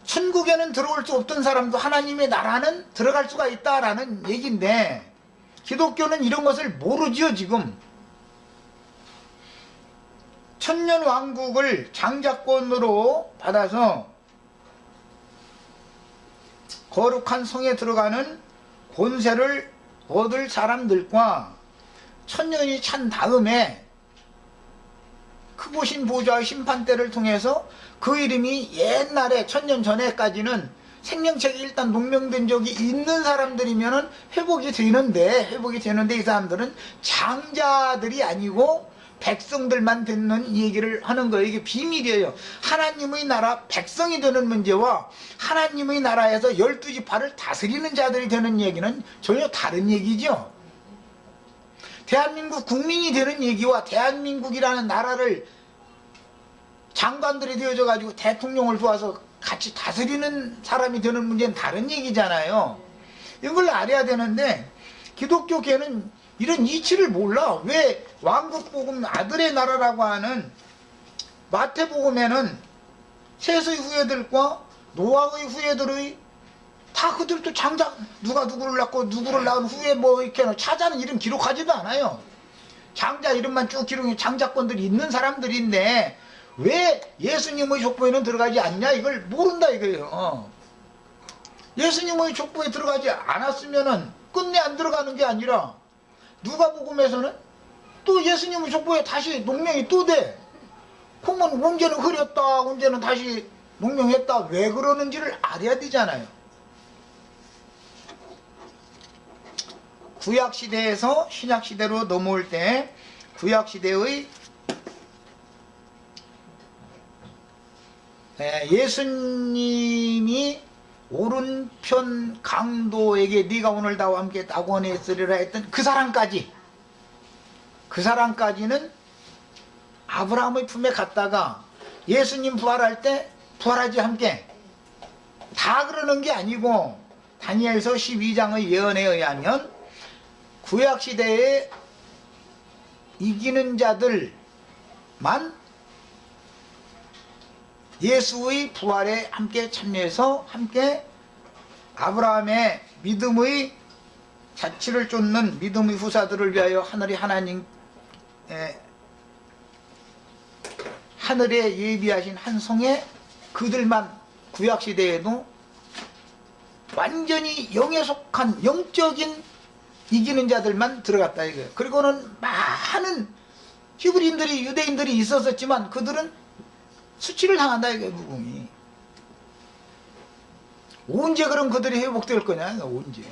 천국에는 들어올 수 없던 사람도 하나님의 나라는 들어갈 수가 있다라는 얘기인데 기독교는 이런 것을 모르지요. 지금 천년왕국을 장자권으로 받아서 거룩한 성에 들어가는 권세를 얻을 사람들과 천년이 찬 다음에 크보신 보좌의 심판대를 통해서 그 이름이 옛날에 1000년 전에까지는 생명책이 일단 농명된 적이 있는 사람들이면은 회복이 되는데 이 사람들은 장자들이 아니고 백성들만 듣는 얘기를 하는 거예요. 이게 비밀이에요. 하나님의 나라 백성이 되는 문제와 하나님의 나라에서 12지파를 다스리는 자들이 되는 얘기는 전혀 다른 얘기죠. 대한민국 국민이 되는 얘기와 대한민국이라는 나라를 장관들이 되어져 가지고 대통령을 도와서 같이 다스리는 사람이 되는 문제는 다른 얘기잖아요. 이걸 알아야 되는데 기독교계는 이런 이치를 몰라. 왜 왕국복음 아들의 나라라고 하는 마태복음에는 셋의 후예들과 노아의 후예들의 다 그들도 장자 누가 누구를 낳고 누구를 낳은 후에 뭐 이렇게 찾아는 이름 기록하지도 않아요. 장자 이름만 쭉 기록해 장자권들이 있는 사람들인데 왜 예수님의 족보에는 들어가지 않냐 이걸 모른다 이거예요. 예수님의 족보에 들어가지 않았으면은 끝내 안 들어가는 게 아니라 누가복음에서는 또 예수님의 족보에 다시 농명이 또 돼. 그러면 언제는 흐렸다 언제는 다시 농명했다 왜 그러는지를 알아야 되잖아요. 구약시대에서 신약시대로 넘어올 때 구약시대의 예수님이 오른편 강도에게 네가 오늘 나와 함께 낙원에 있으리라 했던 그 사람까지는 아브라함의 품에 갔다가 예수님 부활할 때 부활하지 함께 다 그러는 게 아니고 다니엘서 12장의 예언에 의하면 구약시대에 이기는 자들만 예수의 부활에 함께 참여해서 함께 아브라함의 믿음의 자취를 쫓는 믿음의 후사들을 위하여 하늘에 예비하신 한 성에 그들만 구약시대에도 완전히 영에 속한 영적인 이기는 자들만 들어갔다 이거예요. 그리고는 많은 히브리인들이 유대인들이 있었지만 그들은 수치를 당한다 이거예요. 무궁이 언제 그럼 그들이 회복될 거냐 언제.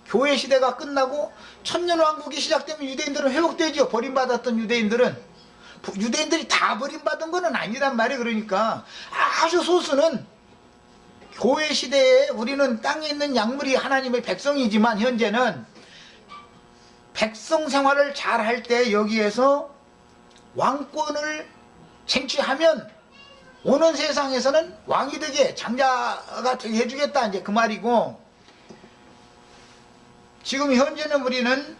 교회 시대가 끝나고 천년왕국이 시작되면 유대인들은 회복되죠. 버림받았던 유대인들이 다 버림받은 거는 아니란 말이에요. 그러니까 아주 소수는 교회 시대에 우리는 땅에 있는 약물이 하나님의 백성이지만 현재는 백성 생활을 잘 할 때 여기에서 왕권을 쟁취하면 오는 세상에서는 왕이 되게 장자가 되게 해주겠다 이제 그 말이고, 지금 현재는 우리는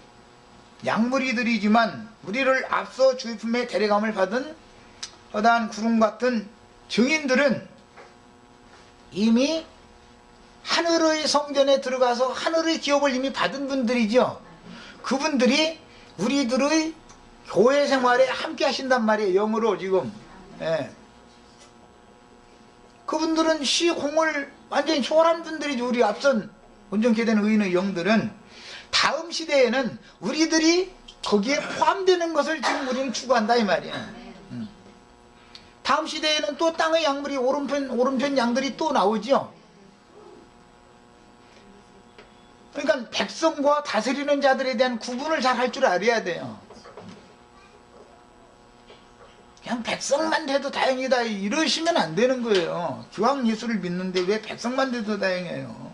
약물이들이지만 우리를 앞서 주의 품에 데려감을 받은 허다한 구름 같은 증인들은 이미 하늘의 성전에 들어가서 하늘의 기업을 이미 받은 분들이죠. 그분들이 우리들의 교회 생활에 함께 하신단 말이에요. 영으로 지금. 예. 그분들은 시공을 완전히 초월한 분들이죠. 우리 앞선 온전케 된 의인의 영들은. 다음 시대에는 우리들이 거기에 포함되는 것을 지금 우리는 추구한다 이 말이에요. 다음 시대에는 또 땅의 약물이 오른편 양들이 또 나오죠. 그러니까 백성과 다스리는 자들에 대한 구분을 잘 할 줄 알아야 돼요. 그냥 백성만 돼도 다행이다 이러시면 안 되는 거예요. 기왕 예수를 믿는데 왜 백성만 돼도 다행이에요.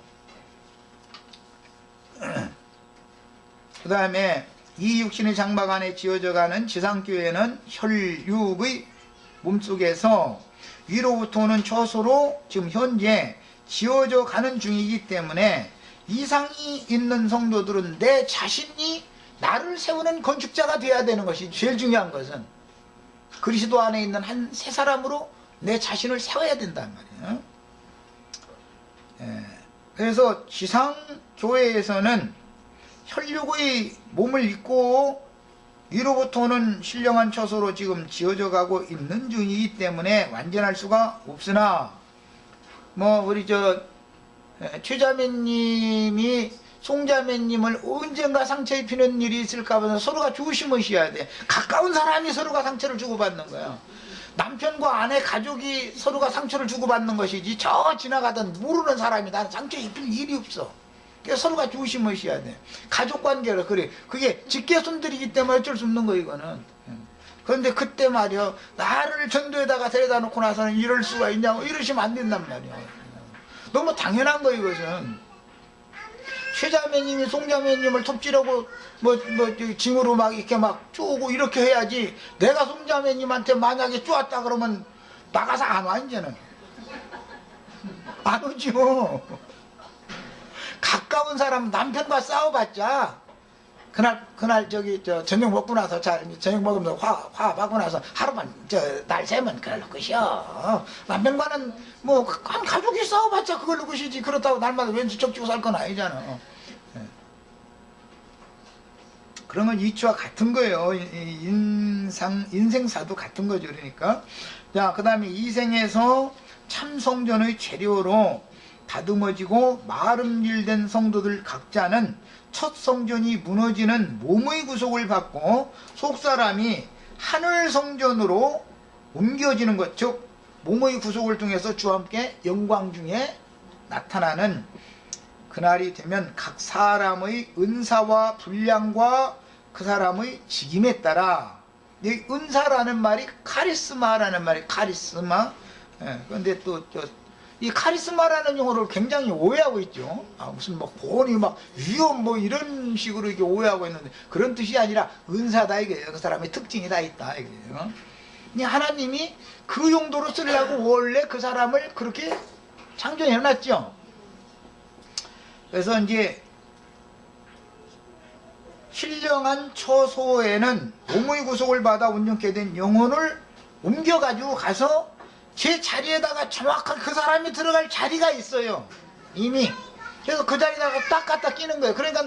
그 다음에 이 육신의 장막 안에 지어져가는 지상교회는 혈육의 몸속에서 위로부터 오는 처소로 지금 현재 지어져 가는 중이기 때문에 이상이 있는 성도들은 내 자신이 나를 세우는 건축자가 되어야 되는 것이 제일 중요한 것은 그리스도 안에 있는 한 세 사람으로 내 자신을 세워야 된단 말이에요. 예. 그래서 지상교회에서는 혈육의 몸을 입고 위로부터 오는 신령한 처소로 지금 지어져 가고 있는 중이기 때문에 완전할 수가 없으나 우리 최자매님이 송자매님을 언젠가 상처 입히는 일이 있을까 봐 서로가 조심하셔야 돼. 가까운 사람이 서로가 상처를 주고받는 거야. 남편과 아내, 가족이 서로가 상처를 주고받는 것이지 저 지나가던 모르는 사람이 나는 상처 입힐 일이 없어. 그래서 서로가 조심하셔야 돼. 가족관계로 그래. 그게 직계손들이기 때문에 어쩔 수 없는 거 이거는. 그런데 그때 말이야 나를 전도에다가 데려다 놓고 나서는 이럴 수가 있냐고 이러시면 안 된단 말이야. 너무 당연한 거 이것은. 최자매님이 송자매님을 톱질하고 징으로 막 이렇게 막 쪼고 이렇게 해야지. 내가 송자매님한테 만약에 쪼았다 그러면 나가서 안 와 이제는. 안 오죠. 가까운 사람 남편과 싸워봤자 그날 저녁 먹고 나서 저녁 먹으면서 화하고 나서 하루만 날 새면 그걸로 끝이야. 남편과는 뭐 한 가족이 싸워봤자 그걸로 끝이지. 그렇다고 날마다 왼수 척지고 살 건 아니잖아. 그런 건 이치와 같은 거예요. 인생사도 같은 거죠. 그러니까 자, 그 다음에 이생에서 참성전의 재료로 다듬어지고 마름일된 성도들 각자는 첫 성전이 무너지는 몸의 구속을 받고 속사람이 하늘 성전으로 옮겨지는 것, 즉 몸의 구속을 통해서 주와 함께 영광 중에 나타나는 그날이 되면 각 사람의 은사와 분량과 그 사람의 직임에 따라, 이 은사라는 말이 카리스마라는 말이 카리스마. 그런데 또 이 카리스마라는 용어를 굉장히 오해하고 있죠. 무슨 뭐 본이 막 위험 뭐 이런 식으로 이렇게 오해하고 있는데 그런 뜻이 아니라 은사다 이거예요. 그 사람의 특징이 다 있다 이거예요. 하나님이 그 용도로 쓰려고 원래 그 사람을 그렇게 창조해 놨죠. 그래서 이제 신령한 처소에는 몸의 구속을 받아 온전케 된 영혼을 옮겨가지고 가서 제 자리에다가 정확한 그 사람이 들어갈 자리가 있어요. 이미. 그래서 그 자리에다가 딱 갖다 끼는 거예요. 그러니까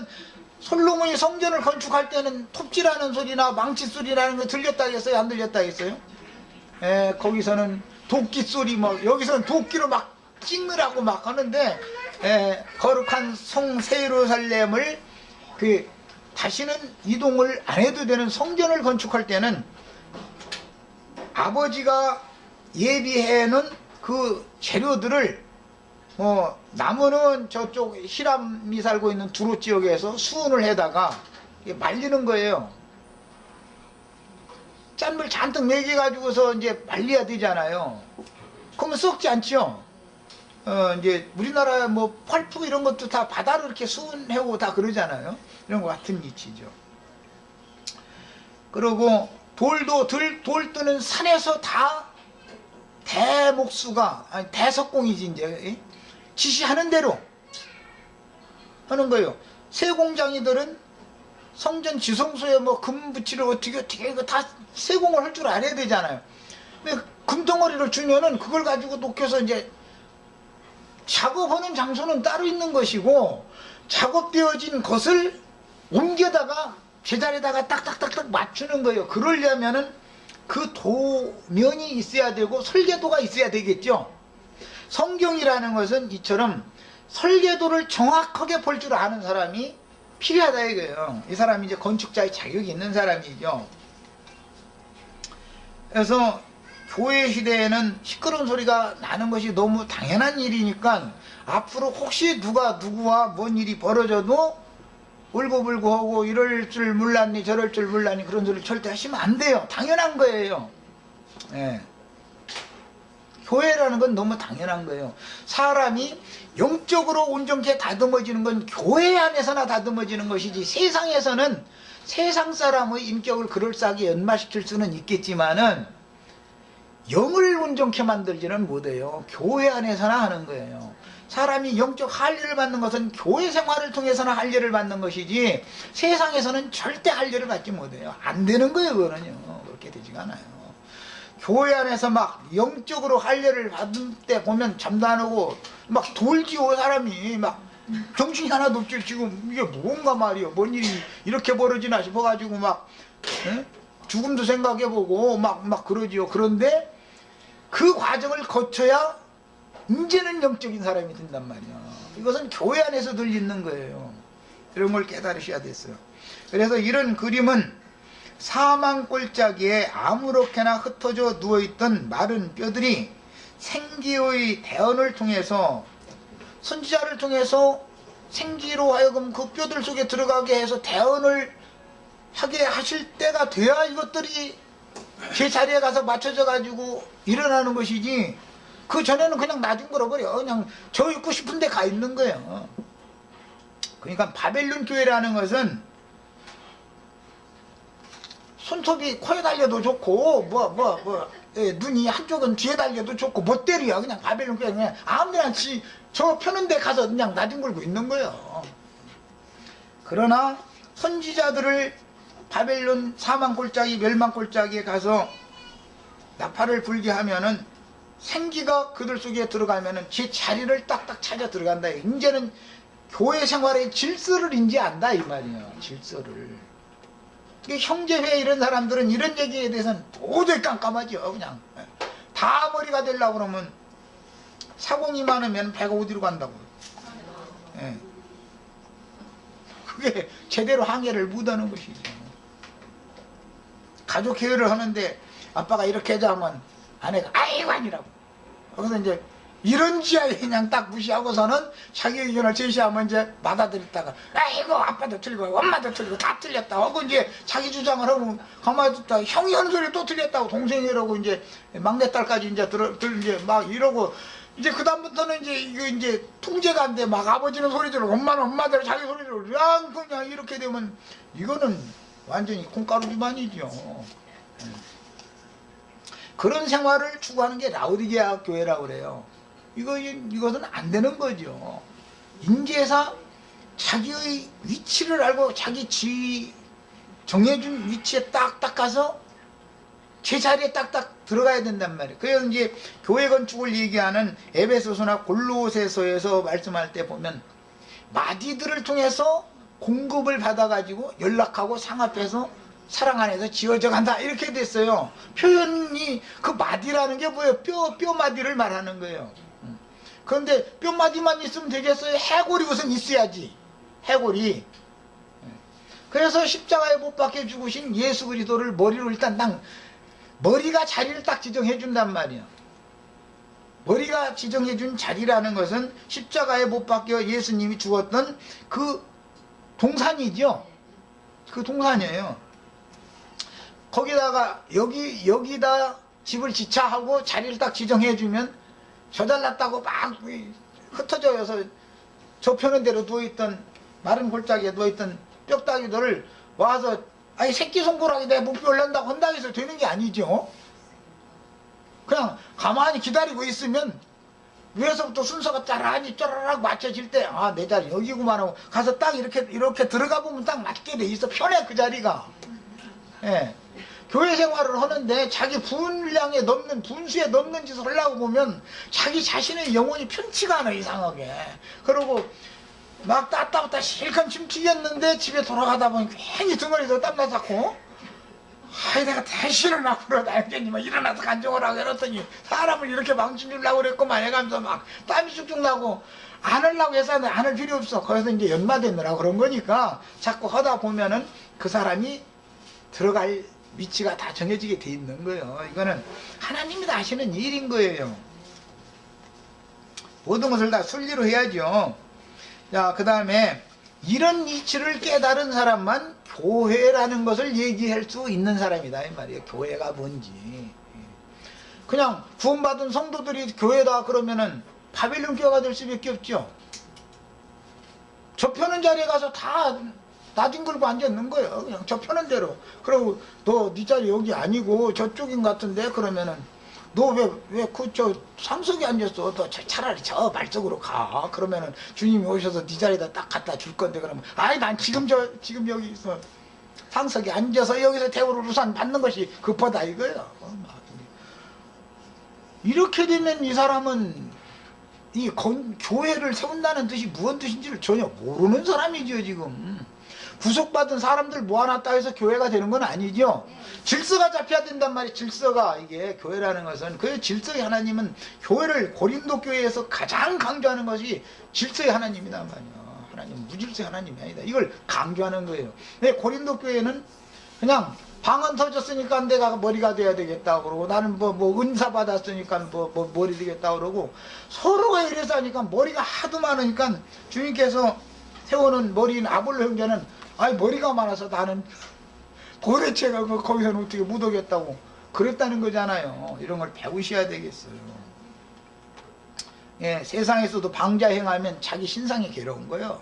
솔로몬이 성전을 건축할 때는 톱질하는 소리나 망치 소리라는 거 들렸다 했어요? 안 들렸다 했어요? 거기서는 도끼 소리 여기서는 도끼로 막 찍느라고 막 하는데 거룩한 성 예루살렘을 다시는 이동을 안 해도 되는 성전을 건축할 때는 아버지가 예비해놓은 그 재료들을 나무는 저쪽 히람이 살고 있는 두로 지역에서 수은을 해다가 말리는 거예요. 짠물 잔뜩 먹여가지고서 이제 말려야 되잖아요. 그러면 썩지 않죠. 이제 우리나라 뭐 펄프 이런 것도 다 바다로 이렇게 수은해오고 다 그러잖아요. 이런 거 같은 이치죠. 그리고 돌 뜨는 산에서 다 대목수가 아니 대석공이지 이제 지시하는 대로 하는 거예요. 세공장이들은 성전 지성소에 뭐 금 붙이를 어떻게 이거 다 세공을 할 줄 알아야 되잖아요. 근데 금덩어리를 주면은 그걸 가지고 녹여서 이제 작업하는 장소는 따로 있는 것이고 작업되어진 것을 옮겨다가 제자리에다가 딱딱딱딱 맞추는 거예요. 그러려면은 그 도면이 있어야 되고 설계도가 있어야 되겠죠. 성경이라는 것은 이처럼 설계도를 정확하게 볼 줄 아는 사람이 필요하다 이거예요. 이 사람이 이제 건축자의 자격이 있는 사람이죠. 그래서 교회 시대에는 시끄러운 소리가 나는 것이 너무 당연한 일이니까 앞으로 혹시 누구와 뭔 일이 벌어져도 울고불고 하고 이럴 줄 몰랐니 저럴 줄 몰랐니 그런 소리를 절대 하시면 안 돼요. 당연한 거예요. 교회라는 건 너무 당연한 거예요. 사람이 영적으로 온전케 다듬어지는 건 교회 안에서나 다듬어지는 것이지 세상에서는 세상 사람의 인격을 그럴싸하게 연마시킬 수는 있겠지만은 영을 온전케 만들지는 못해요. 교회 안에서나 하는 거예요. 사람이 영적 할례를 받는 것은 교회 생활을 통해서는 할례를 받는 것이지 세상에서는 절대 할례를 받지 못해요. 안 되는 거예요. 그거는요. 그렇게 되지가 않아요. 교회 안에서 막 영적으로 할례를 받을 때 보면 잠도 안 오고 막 돌지요. 사람이 막 정신이 하나도 없지. 지금 이게 뭔가 말이요. 뭔 일이 이렇게 벌어지나 싶어가지고 막 죽음도 생각해보고 막 그러지요. 그런데 그 과정을 거쳐야 이제는 영적인 사람이 된단 말이야. 이것은 교회 안에서 늘 있는 거예요. 이런 걸 깨달으셔야 됐어요. 그래서 이런 그림은 사망 골짜기에 아무렇게나 흩어져 누워있던 마른 뼈들이 생기의 대언을 통해서, 선지자를 통해서 생기로 하여금 그 뼈들 속에 들어가게 해서 대언을 하게 하실 때가 돼야 이것들이 제 자리에 가서 맞춰져 가지고 일어나는 것이지, 그 전에는 그냥 놔둔 걸어버려. 그냥 저 있고 싶은 데 가 있는 거예요. 그러니까 바벨론 교회라는 것은 손톱이 코에 달려도 좋고 눈이 한쪽은 뒤에 달려도 좋고 멋대로야. 그냥 바벨론 교회 그냥 아무데나 저 펴는 데 가서 그냥 나중 걸고 있는 거예요. 그러나 선지자들을 바벨론 사망 골짜기 멸망 골짜기에 가서 나팔을 불게 하면은 생기가 그들 속에 들어가면은 제 자리를 딱딱 찾아 들어간다. 이제는 교회 생활의 질서를 이제 안다 이 말이에요. 질서를. 형제회 이런 사람들은 이런 얘기에 대해서는 도저히 깜깜하죠. 그냥 다 머리가 되려고 그러면 사공이 많으면 배가 어디로 간다고. 예. 그게 제대로 항해를 못하는 것이죠. 가족 회의를 하는데 아빠가 이렇게 하자 하면 아내가 아이고 아니라고. 거기서 이제 이런 지하에 그냥 딱 무시하고서는 자기 의견을 제시하면 이제 받아들였다가 아이고 아빠도 틀리고 엄마도 틀리고 다 틀렸다 하고 이제 자기 주장을 하고 가만히 있다 형이 하는 소리 또 틀렸다고 동생이 이러고 이제 막내딸까지 이제 이제 막 이러고 이제 그다음부터는 이제 이거 이제 통제가 안 돼. 막 아버지는 소리 지르고 엄마는 엄마대로 자기 소리 지르고 그냥 이렇게 되면 이거는 완전히 콩가루 집안이죠. 그런 생활을 추구하는 게 라오디게아 교회라고 그래요. 이것은 안 되는 거죠. 인지에서 자기의 위치를 알고 자기 정해준 위치에 딱딱 가서 제 자리에 딱딱 들어가야 된단 말이에요. 그래서 이제 교회 건축을 얘기하는 에베소서나 골로새서에서 말씀할 때 보면 마디들을 통해서 공급을 받아가지고 연락하고 상합해서 사랑 안에서 지어져 간다 이렇게 됐어요. 표현이 그 마디라는 게 뭐예요? 뼈 마디를 말하는 거예요. 그런데 뼈 마디만 있으면 되겠어요? 해골이 우선 있어야지. 해골이. 그래서 십자가에 못 박혀 죽으신 예수 그리스도를 머리로 일단 머리가 자리를 딱 지정해 준단 말이야. 머리가 지정해 준 자리라는 것은 십자가에 못 박혀 예수님이 죽었던 그 동산이죠. 그 동산이에요. 거기다가 여기다 집을 지차하고 자리를 딱 지정해 주면 저달랐다고 막 흩어져서 저 펴는 대로 누워있던 마른 골짜기에 누워있던 뼈다귀들을 와서 아니 새끼손가락에 내 목표 올린다고 한다고 해서 되는 게 아니죠. 그냥 가만히 기다리고 있으면 위에서부터 순서가 짜라니 쪼라락 맞춰질 때 아 내 자리 여기구만 하고 가서 딱 이렇게 들어가 보면 딱 맞게 돼 있어. 편해 그 자리가. 예. 교회 생활을 하는데 자기 분량에 넘는 분수에 넘는 짓을 하려고 보면 자기 자신의 영혼이 편치가 않아 이상하게. 그러고 막 따따따 실컷 춤추겠는데 집에 돌아가다 보니 괜히 등어리에서 땀나서 아이 내가 대신을 막 불어다녔더니 막 일어나서 간증을 하고 이랬더니 사람을 이렇게 망치려고 그랬구만 해가면서 막 땀이 쭉쭉 나고 안 하려고 해서 안 할 필요 없어. 거기서 이제 연마되느라 그런 거니까 자꾸 하다 보면은 그 사람이 들어갈 위치가 다 정해지게 돼 있는 거예요. 이거는 하나님이 다 하시는 일인 거예요. 모든 것을 다 순리로 해야죠. 자, 그 다음에 이런 이치를 깨달은 사람만 교회라는 것을 얘기할 수 있는 사람이다 이 말이에요. 교회가 뭔지. 그냥 구원받은 성도들이 교회다 그러면은 바벨론 교회가 될 수밖에 없죠. 저 펴는 자리에 가서 다 나중 걸고 앉아있는 거예요. 그냥 저 펴는 대로. 그리고 너 네 자리 여기 아니고 저쪽인 것 같은데 그러면은 너 왜 저 상석에 앉았어? 너 차라리 저 말쪽으로 가. 그러면은 주님이 오셔서 네 자리에다 딱 갖다 줄 건데 그러면 아이 난 지금 여기 있어. 상석에 앉아서 여기서 대우를 우선 받는 것이 급하다 이거예요. 이렇게 되면 이 사람은 이 교회를 세운다는 뜻이 무슨 뜻인지를 전혀 모르는 사람이죠 지금. 구속받은 사람들 모아놨다 해서 교회가 되는 건 아니죠. 질서가 잡혀야 된단 말이에요. 질서가. 이게 교회라는 것은 그 질서의 하나님은 교회를 고린도 교회에서 가장 강조하는 것이 질서의 하나님이란 말이에요. 하나님, 무질서 하나님이 아니다. 이걸 강조하는 거예요. 네, 고린도 교회는 그냥 방언 터졌으니까 내가 머리가 돼야 되겠다 그러고, 나는 뭐 은사 받았으니까 뭐 머리 되겠다 그러고, 서로가 이래서 하니까 머리가 하도 많으니까 주님께서 세우는 머리인 아볼로 형제는 아이 머리가 많아서 나는 도대체가 거기서는 어떻게 못 오겠다고 그랬다는 거잖아요. 이런 걸 배우셔야 되겠어요. 예, 세상에서도 방자 행하면 자기 신상이 괴로운 거예요.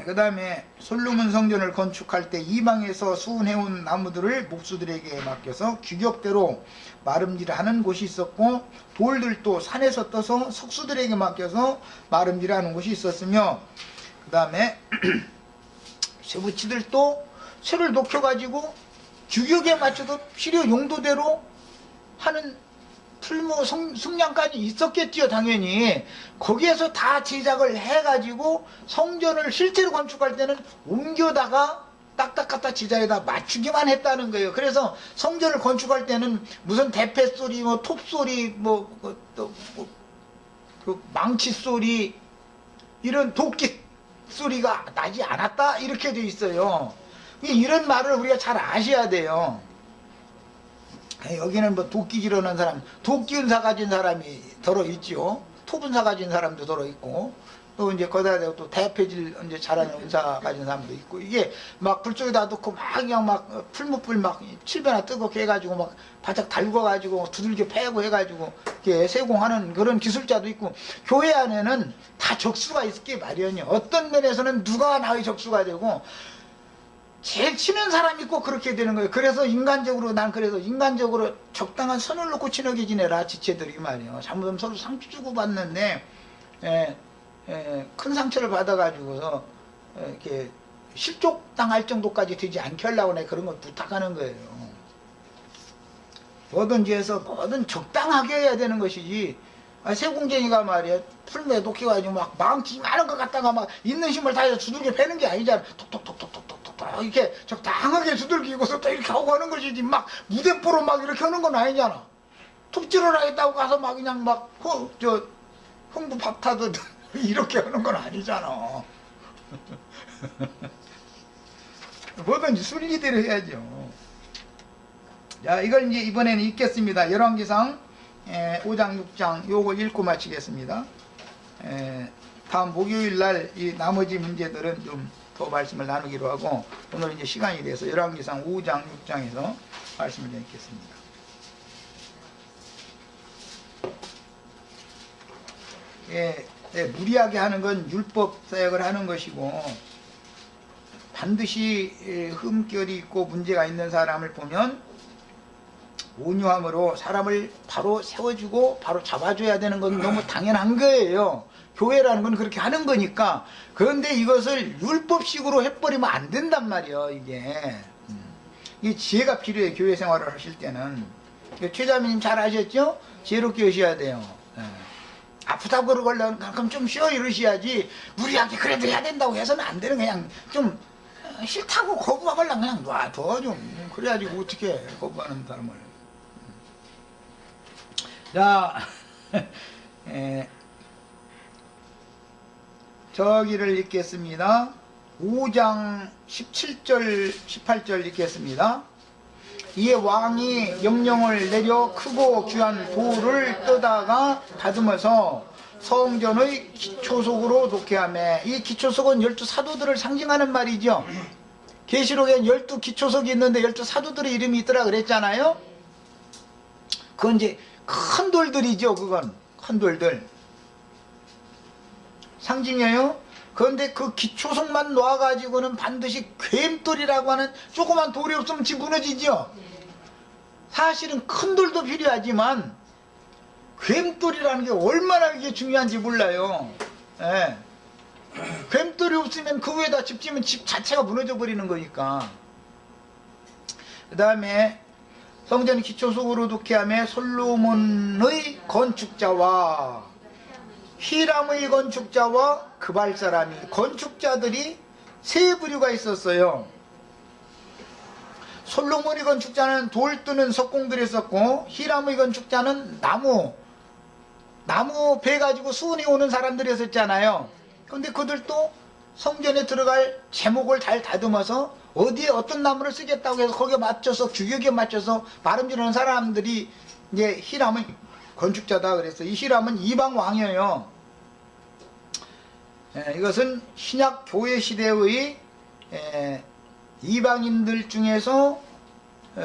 그 다음에 솔로몬 성전을 건축할 때 이방에서 수운해온 나무들을 목수들에게 맡겨서 규격대로 마름질하는 곳이 있었고, 돌들도 산에서 떠서 석수들에게 맡겨서 마름질하는 곳이 있었으며, 그 다음에 쇠붙이들도 쇠를 녹여가지고 규격에 맞춰서 필요 용도대로 하는 풀무 승량까지 있었겠지요. 당연히 거기에서 다 제작을 해가지고 성전을 실제로 건축할 때는 옮겨다가 딱딱 갖다 지자에다 맞추기만 했다는 거예요. 그래서 성전을 건축할 때는 무슨 대패 소리, 뭐 톱 소리, 그 망치 소리, 이런 도끼 소리가 나지 않았다 이렇게 돼 있어요. 이런 말을 우리가 잘 아셔야 돼요. 여기는 뭐 도끼 기르는 사람, 도끼 은사 가진 사람이 더러 있죠. 톱 은사 가진 사람도 더러 있고, 또 이제 거기다 대고 또 대패질 이제 잘하는 은사 가진 사람도 있고, 이게 막 불 쪽에다 넣고 막 그냥 막 풀무불 막 7배나 뜨겁게 해가지고 막 바짝 달궈가지고 두들겨 패고 해가지고 이렇게 세공하는 그런 기술자도 있고, 교회 안에는 다 적수가 있기 마련이에요. 어떤 면에서는 누가 나의 적수가 되고, 제일 치는 사람이 꼭 그렇게 되는 거예요. 그래서 인간적으로, 난 그래서 인간적으로 적당한 선을 놓고 친하게 지내라, 지체들이 말이에요. 잘못하면 서로 상처 주고 받는데, 큰 상처를 받아가지고서 이렇게 실족당할 정도까지 되지 않게 하려고 내가 그런 걸 부탁하는 거예요. 뭐든지 해서 뭐든 적당하게 해야 되는 것이지, 세공쟁이가 말이야 풀매에 녹여가지고 막 망치 많은 것 갖다가 막 있는 힘을 다해서 두들겨 패는 게 아니잖아. 톡톡톡톡톡톡톡 이렇게 적당하게 두들기고서 또 이렇게 하고 하는 것이지, 막 무대뽀로 막 이렇게 하는 건 아니잖아. 톱질을 하겠다고 가서 막 그냥 막 흥부 밥 타듯 이렇게 하는 건 아니잖아. 뭐든지 순리대로 해야죠. 자, 이걸 이제 이번에는 읽겠습니다. 열왕기상 5장 6장 요거 읽고 마치겠습니다. 다음 목요일 날 이 나머지 문제들은 좀 더 말씀을 나누기로 하고, 오늘 이제 시간이 돼서 열왕기상 5장 6장에서 말씀을 읽겠습니다. 무리하게 하는 건 율법 사역을 하는 것이고, 반드시 흠결이 있고 문제가 있는 사람을 보면 온유함으로 사람을 바로 세워주고 바로 잡아줘야 되는 건 너무 당연한 거예요. 교회라는 건 그렇게 하는 거니까. 그런데 이것을 율법식으로 해버리면 안 된단 말이에요. 이게 지혜가 필요해요. 교회 생활을 하실 때는. 최자매님 잘 아셨죠? 지혜롭게 하셔야 돼요. 아프다고 그러려면 그럼 좀 쉬어 이러셔야지, 무리하게 그래도 해야 된다고 해서는 안 되는, 그냥 좀 싫다고 거부하려면 그냥 놔둬 좀. 그래야지 어떻게 해, 거부하는 사람을. 자, 저기를 읽겠습니다. 5장 17절 18절 읽겠습니다. 이에 왕이 명령을 내려 크고 귀한 돌을 떠다가 다듬어서 성전의 기초석으로 놓게 하며, 이 기초석은 12사도들을 상징하는 말이죠. 계시록엔 12기초석이 있는데 12사도들의 이름이 있더라 그랬잖아요. 그건 이제 큰 돌들이죠. 그건 큰 돌들 상징이에요. 그런데 그 기초석만 놓아가지고는 반드시 괸돌이라고 하는 조그만 돌이 없으면 집 무너지죠. 사실은 큰 돌도 필요하지만 괸돌이라는 게 얼마나 이게 중요한지 몰라요. 괸돌이 없으면 그 위에다 집 지으면 집 자체가 무너져 버리는 거니까. 그 다음에 성전 기초석으로 놓게 하며 솔로몬의 건축자와 히람의 건축자와 그발 사람이, 건축자들이 세 부류가 있었어요. 솔로몬의 건축자는 돌 뜨는 석공들이 있었고, 히람의 건축자는 나무 배 가지고 수은이 오는 사람들이 있었잖아요. 근데 그들도 성전에 들어갈 제목을 잘 다듬어서 어디에 어떤 나무를 쓰겠다고 해서 거기에 맞춰서 규격에 맞춰서 발음지르는 사람들이 이제 히람은 건축자다 그랬어. 이 히람은 이방 왕이에요. 이것은 신약 교회 시대의 이방인들 중에서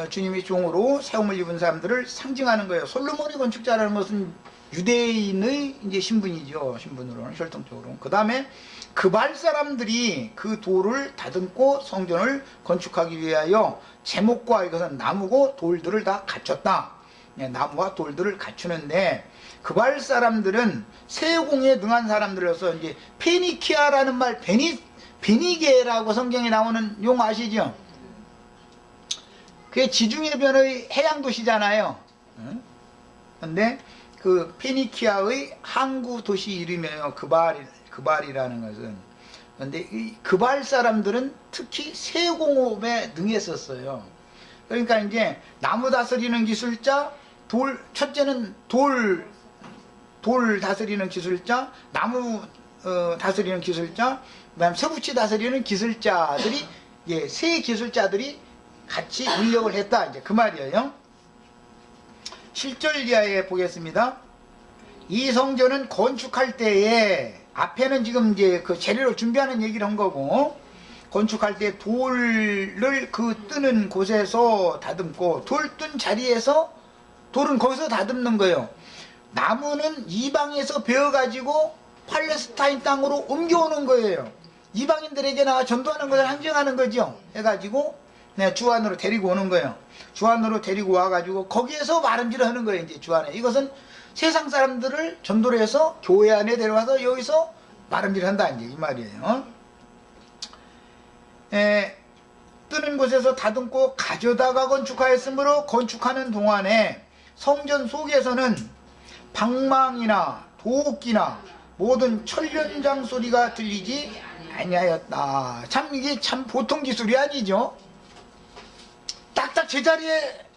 주님의 종으로 세움을 입은 사람들을 상징하는 거예요. 솔로몬의 건축자라는 것은 유대인의 이제 신분이죠. 신분으로는 혈통적으로. 그 다음에 그발 사람들이 그 돌을 다듬고 성전을 건축하기 위하여 제목과 이것은 나무고 돌들을 다 갖췄다. 나무와 돌들을 갖추는데 그발 사람들은 세공에 능한 사람들로서 이제 페니키아라는 말, 베니게라고 성경에 나오는 용어 아시죠? 그게 지중해 변의 해양 도시잖아요. 근데 그 페니키아의 항구 도시 이름이에요. 그발이라는 것은. 근데 이 그발 사람들은 특히 세공업에 능했었어요. 그러니까 이제 나무 다스리는 기술자, 첫째는 돌 다스리는 기술자, 나무 다스리는 기술자, 그 다음 쇠붙이 다스리는 기술자들이, 세 기술자들이 같이 인력을 했다. 이제 그 말이에요. 7절 이하에 보겠습니다. 이 성전은 건축할 때에, 앞에는 지금 이제 그 재료를 준비하는 얘기를 한 거고, 건축할 때 돌을 그 뜨는 곳에서 다듬고, 돌 뜬 자리에서 돌은 거기서 다듬는 거예요. 나무는 이방에서 베어가지고 팔레스타인 땅으로 옮겨오는 거예요. 이방인들에게 나와 전도하는 것을 상징하는 거죠. 해가지고 주 안으로 데리고 오는 거예요. 주 안으로 데리고 와가지고 거기에서 말음질을 하는 거예요. 이제 주 안에. 이것은 세상 사람들을 전도를 해서 교회 안에 데려와서 여기서 말음질을 한다. 이제 이 말이에요. 뜨는 곳에서 다듬고 가져다가 건축하였으므로 건축하는 동안에 성전 속에서는 방망이나 도끼나 모든 철련장 소리가 들리지 아니하였다. 참 이게 참 보통 기술이 아니죠. 딱딱 제자리에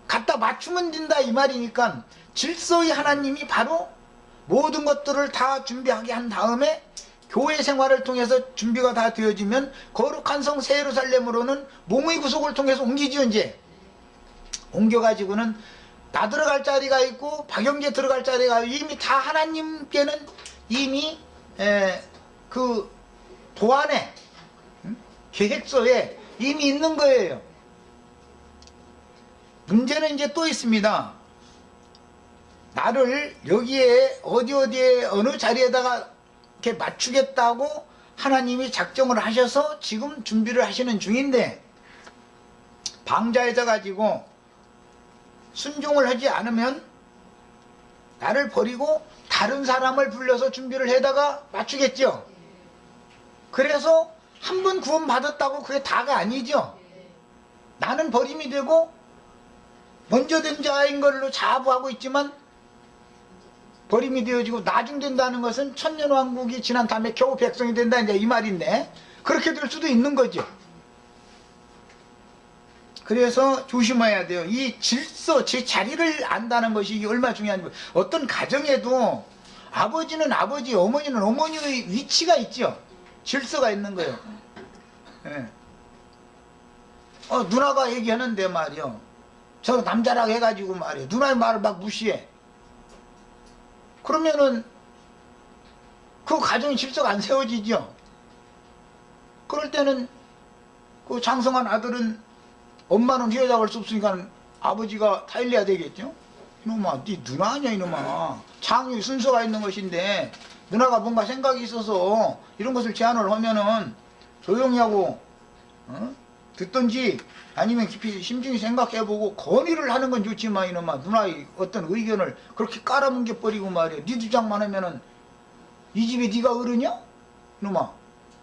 갖다 맞추면 된다 이 말이니까 질서의 하나님이 바로 모든 것들을 다 준비하게 한 다음에 교회 생활을 통해서 준비가 다 되어지면 거룩한 성 새 예루살렘으로는 몸의 구속을 통해서 옮기죠. 이제 옮겨가지고는 나 들어갈 자리가 있고 박영재 들어갈 자리가 이미 다 하나님께는 이미 그 도안에 계획서에 이미 있는 거예요. 문제는 이제 또 있습니다. 나를 여기에 어디에 어느 자리에다가 이렇게 맞추겠다고 하나님이 작정을 하셔서 지금 준비를 하시는 중인데 방자해져 가지고 순종을 하지 않으면 나를 버리고 다른 사람을 불러서 준비를 해다가 맞추겠죠. 그래서 한 번 구원 받았다고 그게 다가 아니죠. 나는 버림이 되고 먼저 된 자인 걸로 자부하고 있지만 버림이 되어지고 나중된다는 것은 천년왕국이 지난 다음에 겨우 백성이 된다 이제 이 말인데 그렇게 될 수도 있는 거죠. 그래서 조심해야 돼요. 이 질서, 제 자리를 안다는 것이 얼마나 중요한지. 어떤 가정에도 아버지는 아버지, 어머니는 어머니의 위치가 있죠. 질서가 있는 거예요. 예. 누나가 얘기하는데 말이요. 저 남자라고 해가지고 말이요. 누나의 말을 막 무시해. 그러면은 그 가정의 질서가 안 세워지죠. 그럴 때는 그 장성한 아들은 엄마는 휘어잡을 수 없으니까 아버지가 타일려야 되겠죠. 이놈아, 네 누나 아니야 이놈아. 장유 순서가 있는 것인데 누나가 뭔가 생각이 있어서 이런 것을 제안을 하면은 조용히 하고 듣든지 아니면 깊이 심중히 생각해보고 건의를 하는 건 좋지만 이놈아 누나의 어떤 의견을 그렇게 깔아뭉개 버리고 말이야. 네 주장만 하면은 이 집에 네가 어르냐? 이놈아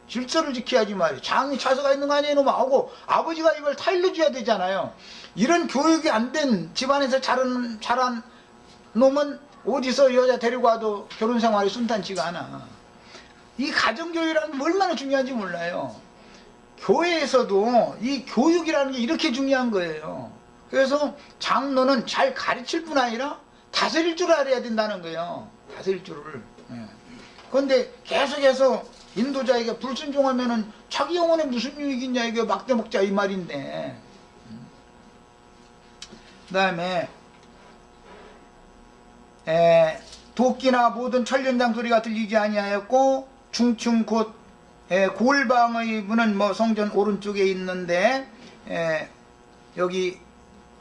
질서를 지켜야지 말이야. 장이 차서가 있는 거 아니야 이놈아 하고 아버지가 이걸 타일러줘야 되잖아요. 이런 교육이 안 된 집안에서 자란 놈은 어디서 여자 데리고 와도 결혼생활이 순탄치가 않아. 이 가정교육이라는 게 얼마나 중요한지 몰라요. 교회에서도 이 교육이라는 게 이렇게 중요한 거예요. 그래서 장로는 잘 가르칠 뿐 아니라 다스릴 줄 알아야 된다는 거예요. 다스릴 줄을. 그런데 계속해서 인도자에게 불순종하면은 자기 영혼에 무슨 유익이 있냐, 이게 막대 먹자 이 말인데. 그 다음에 도끼나 모든 천련장 소리가 들리지 아니하였고 중층 곧 골방의 문은 뭐 성전 오른쪽에 있는데 여기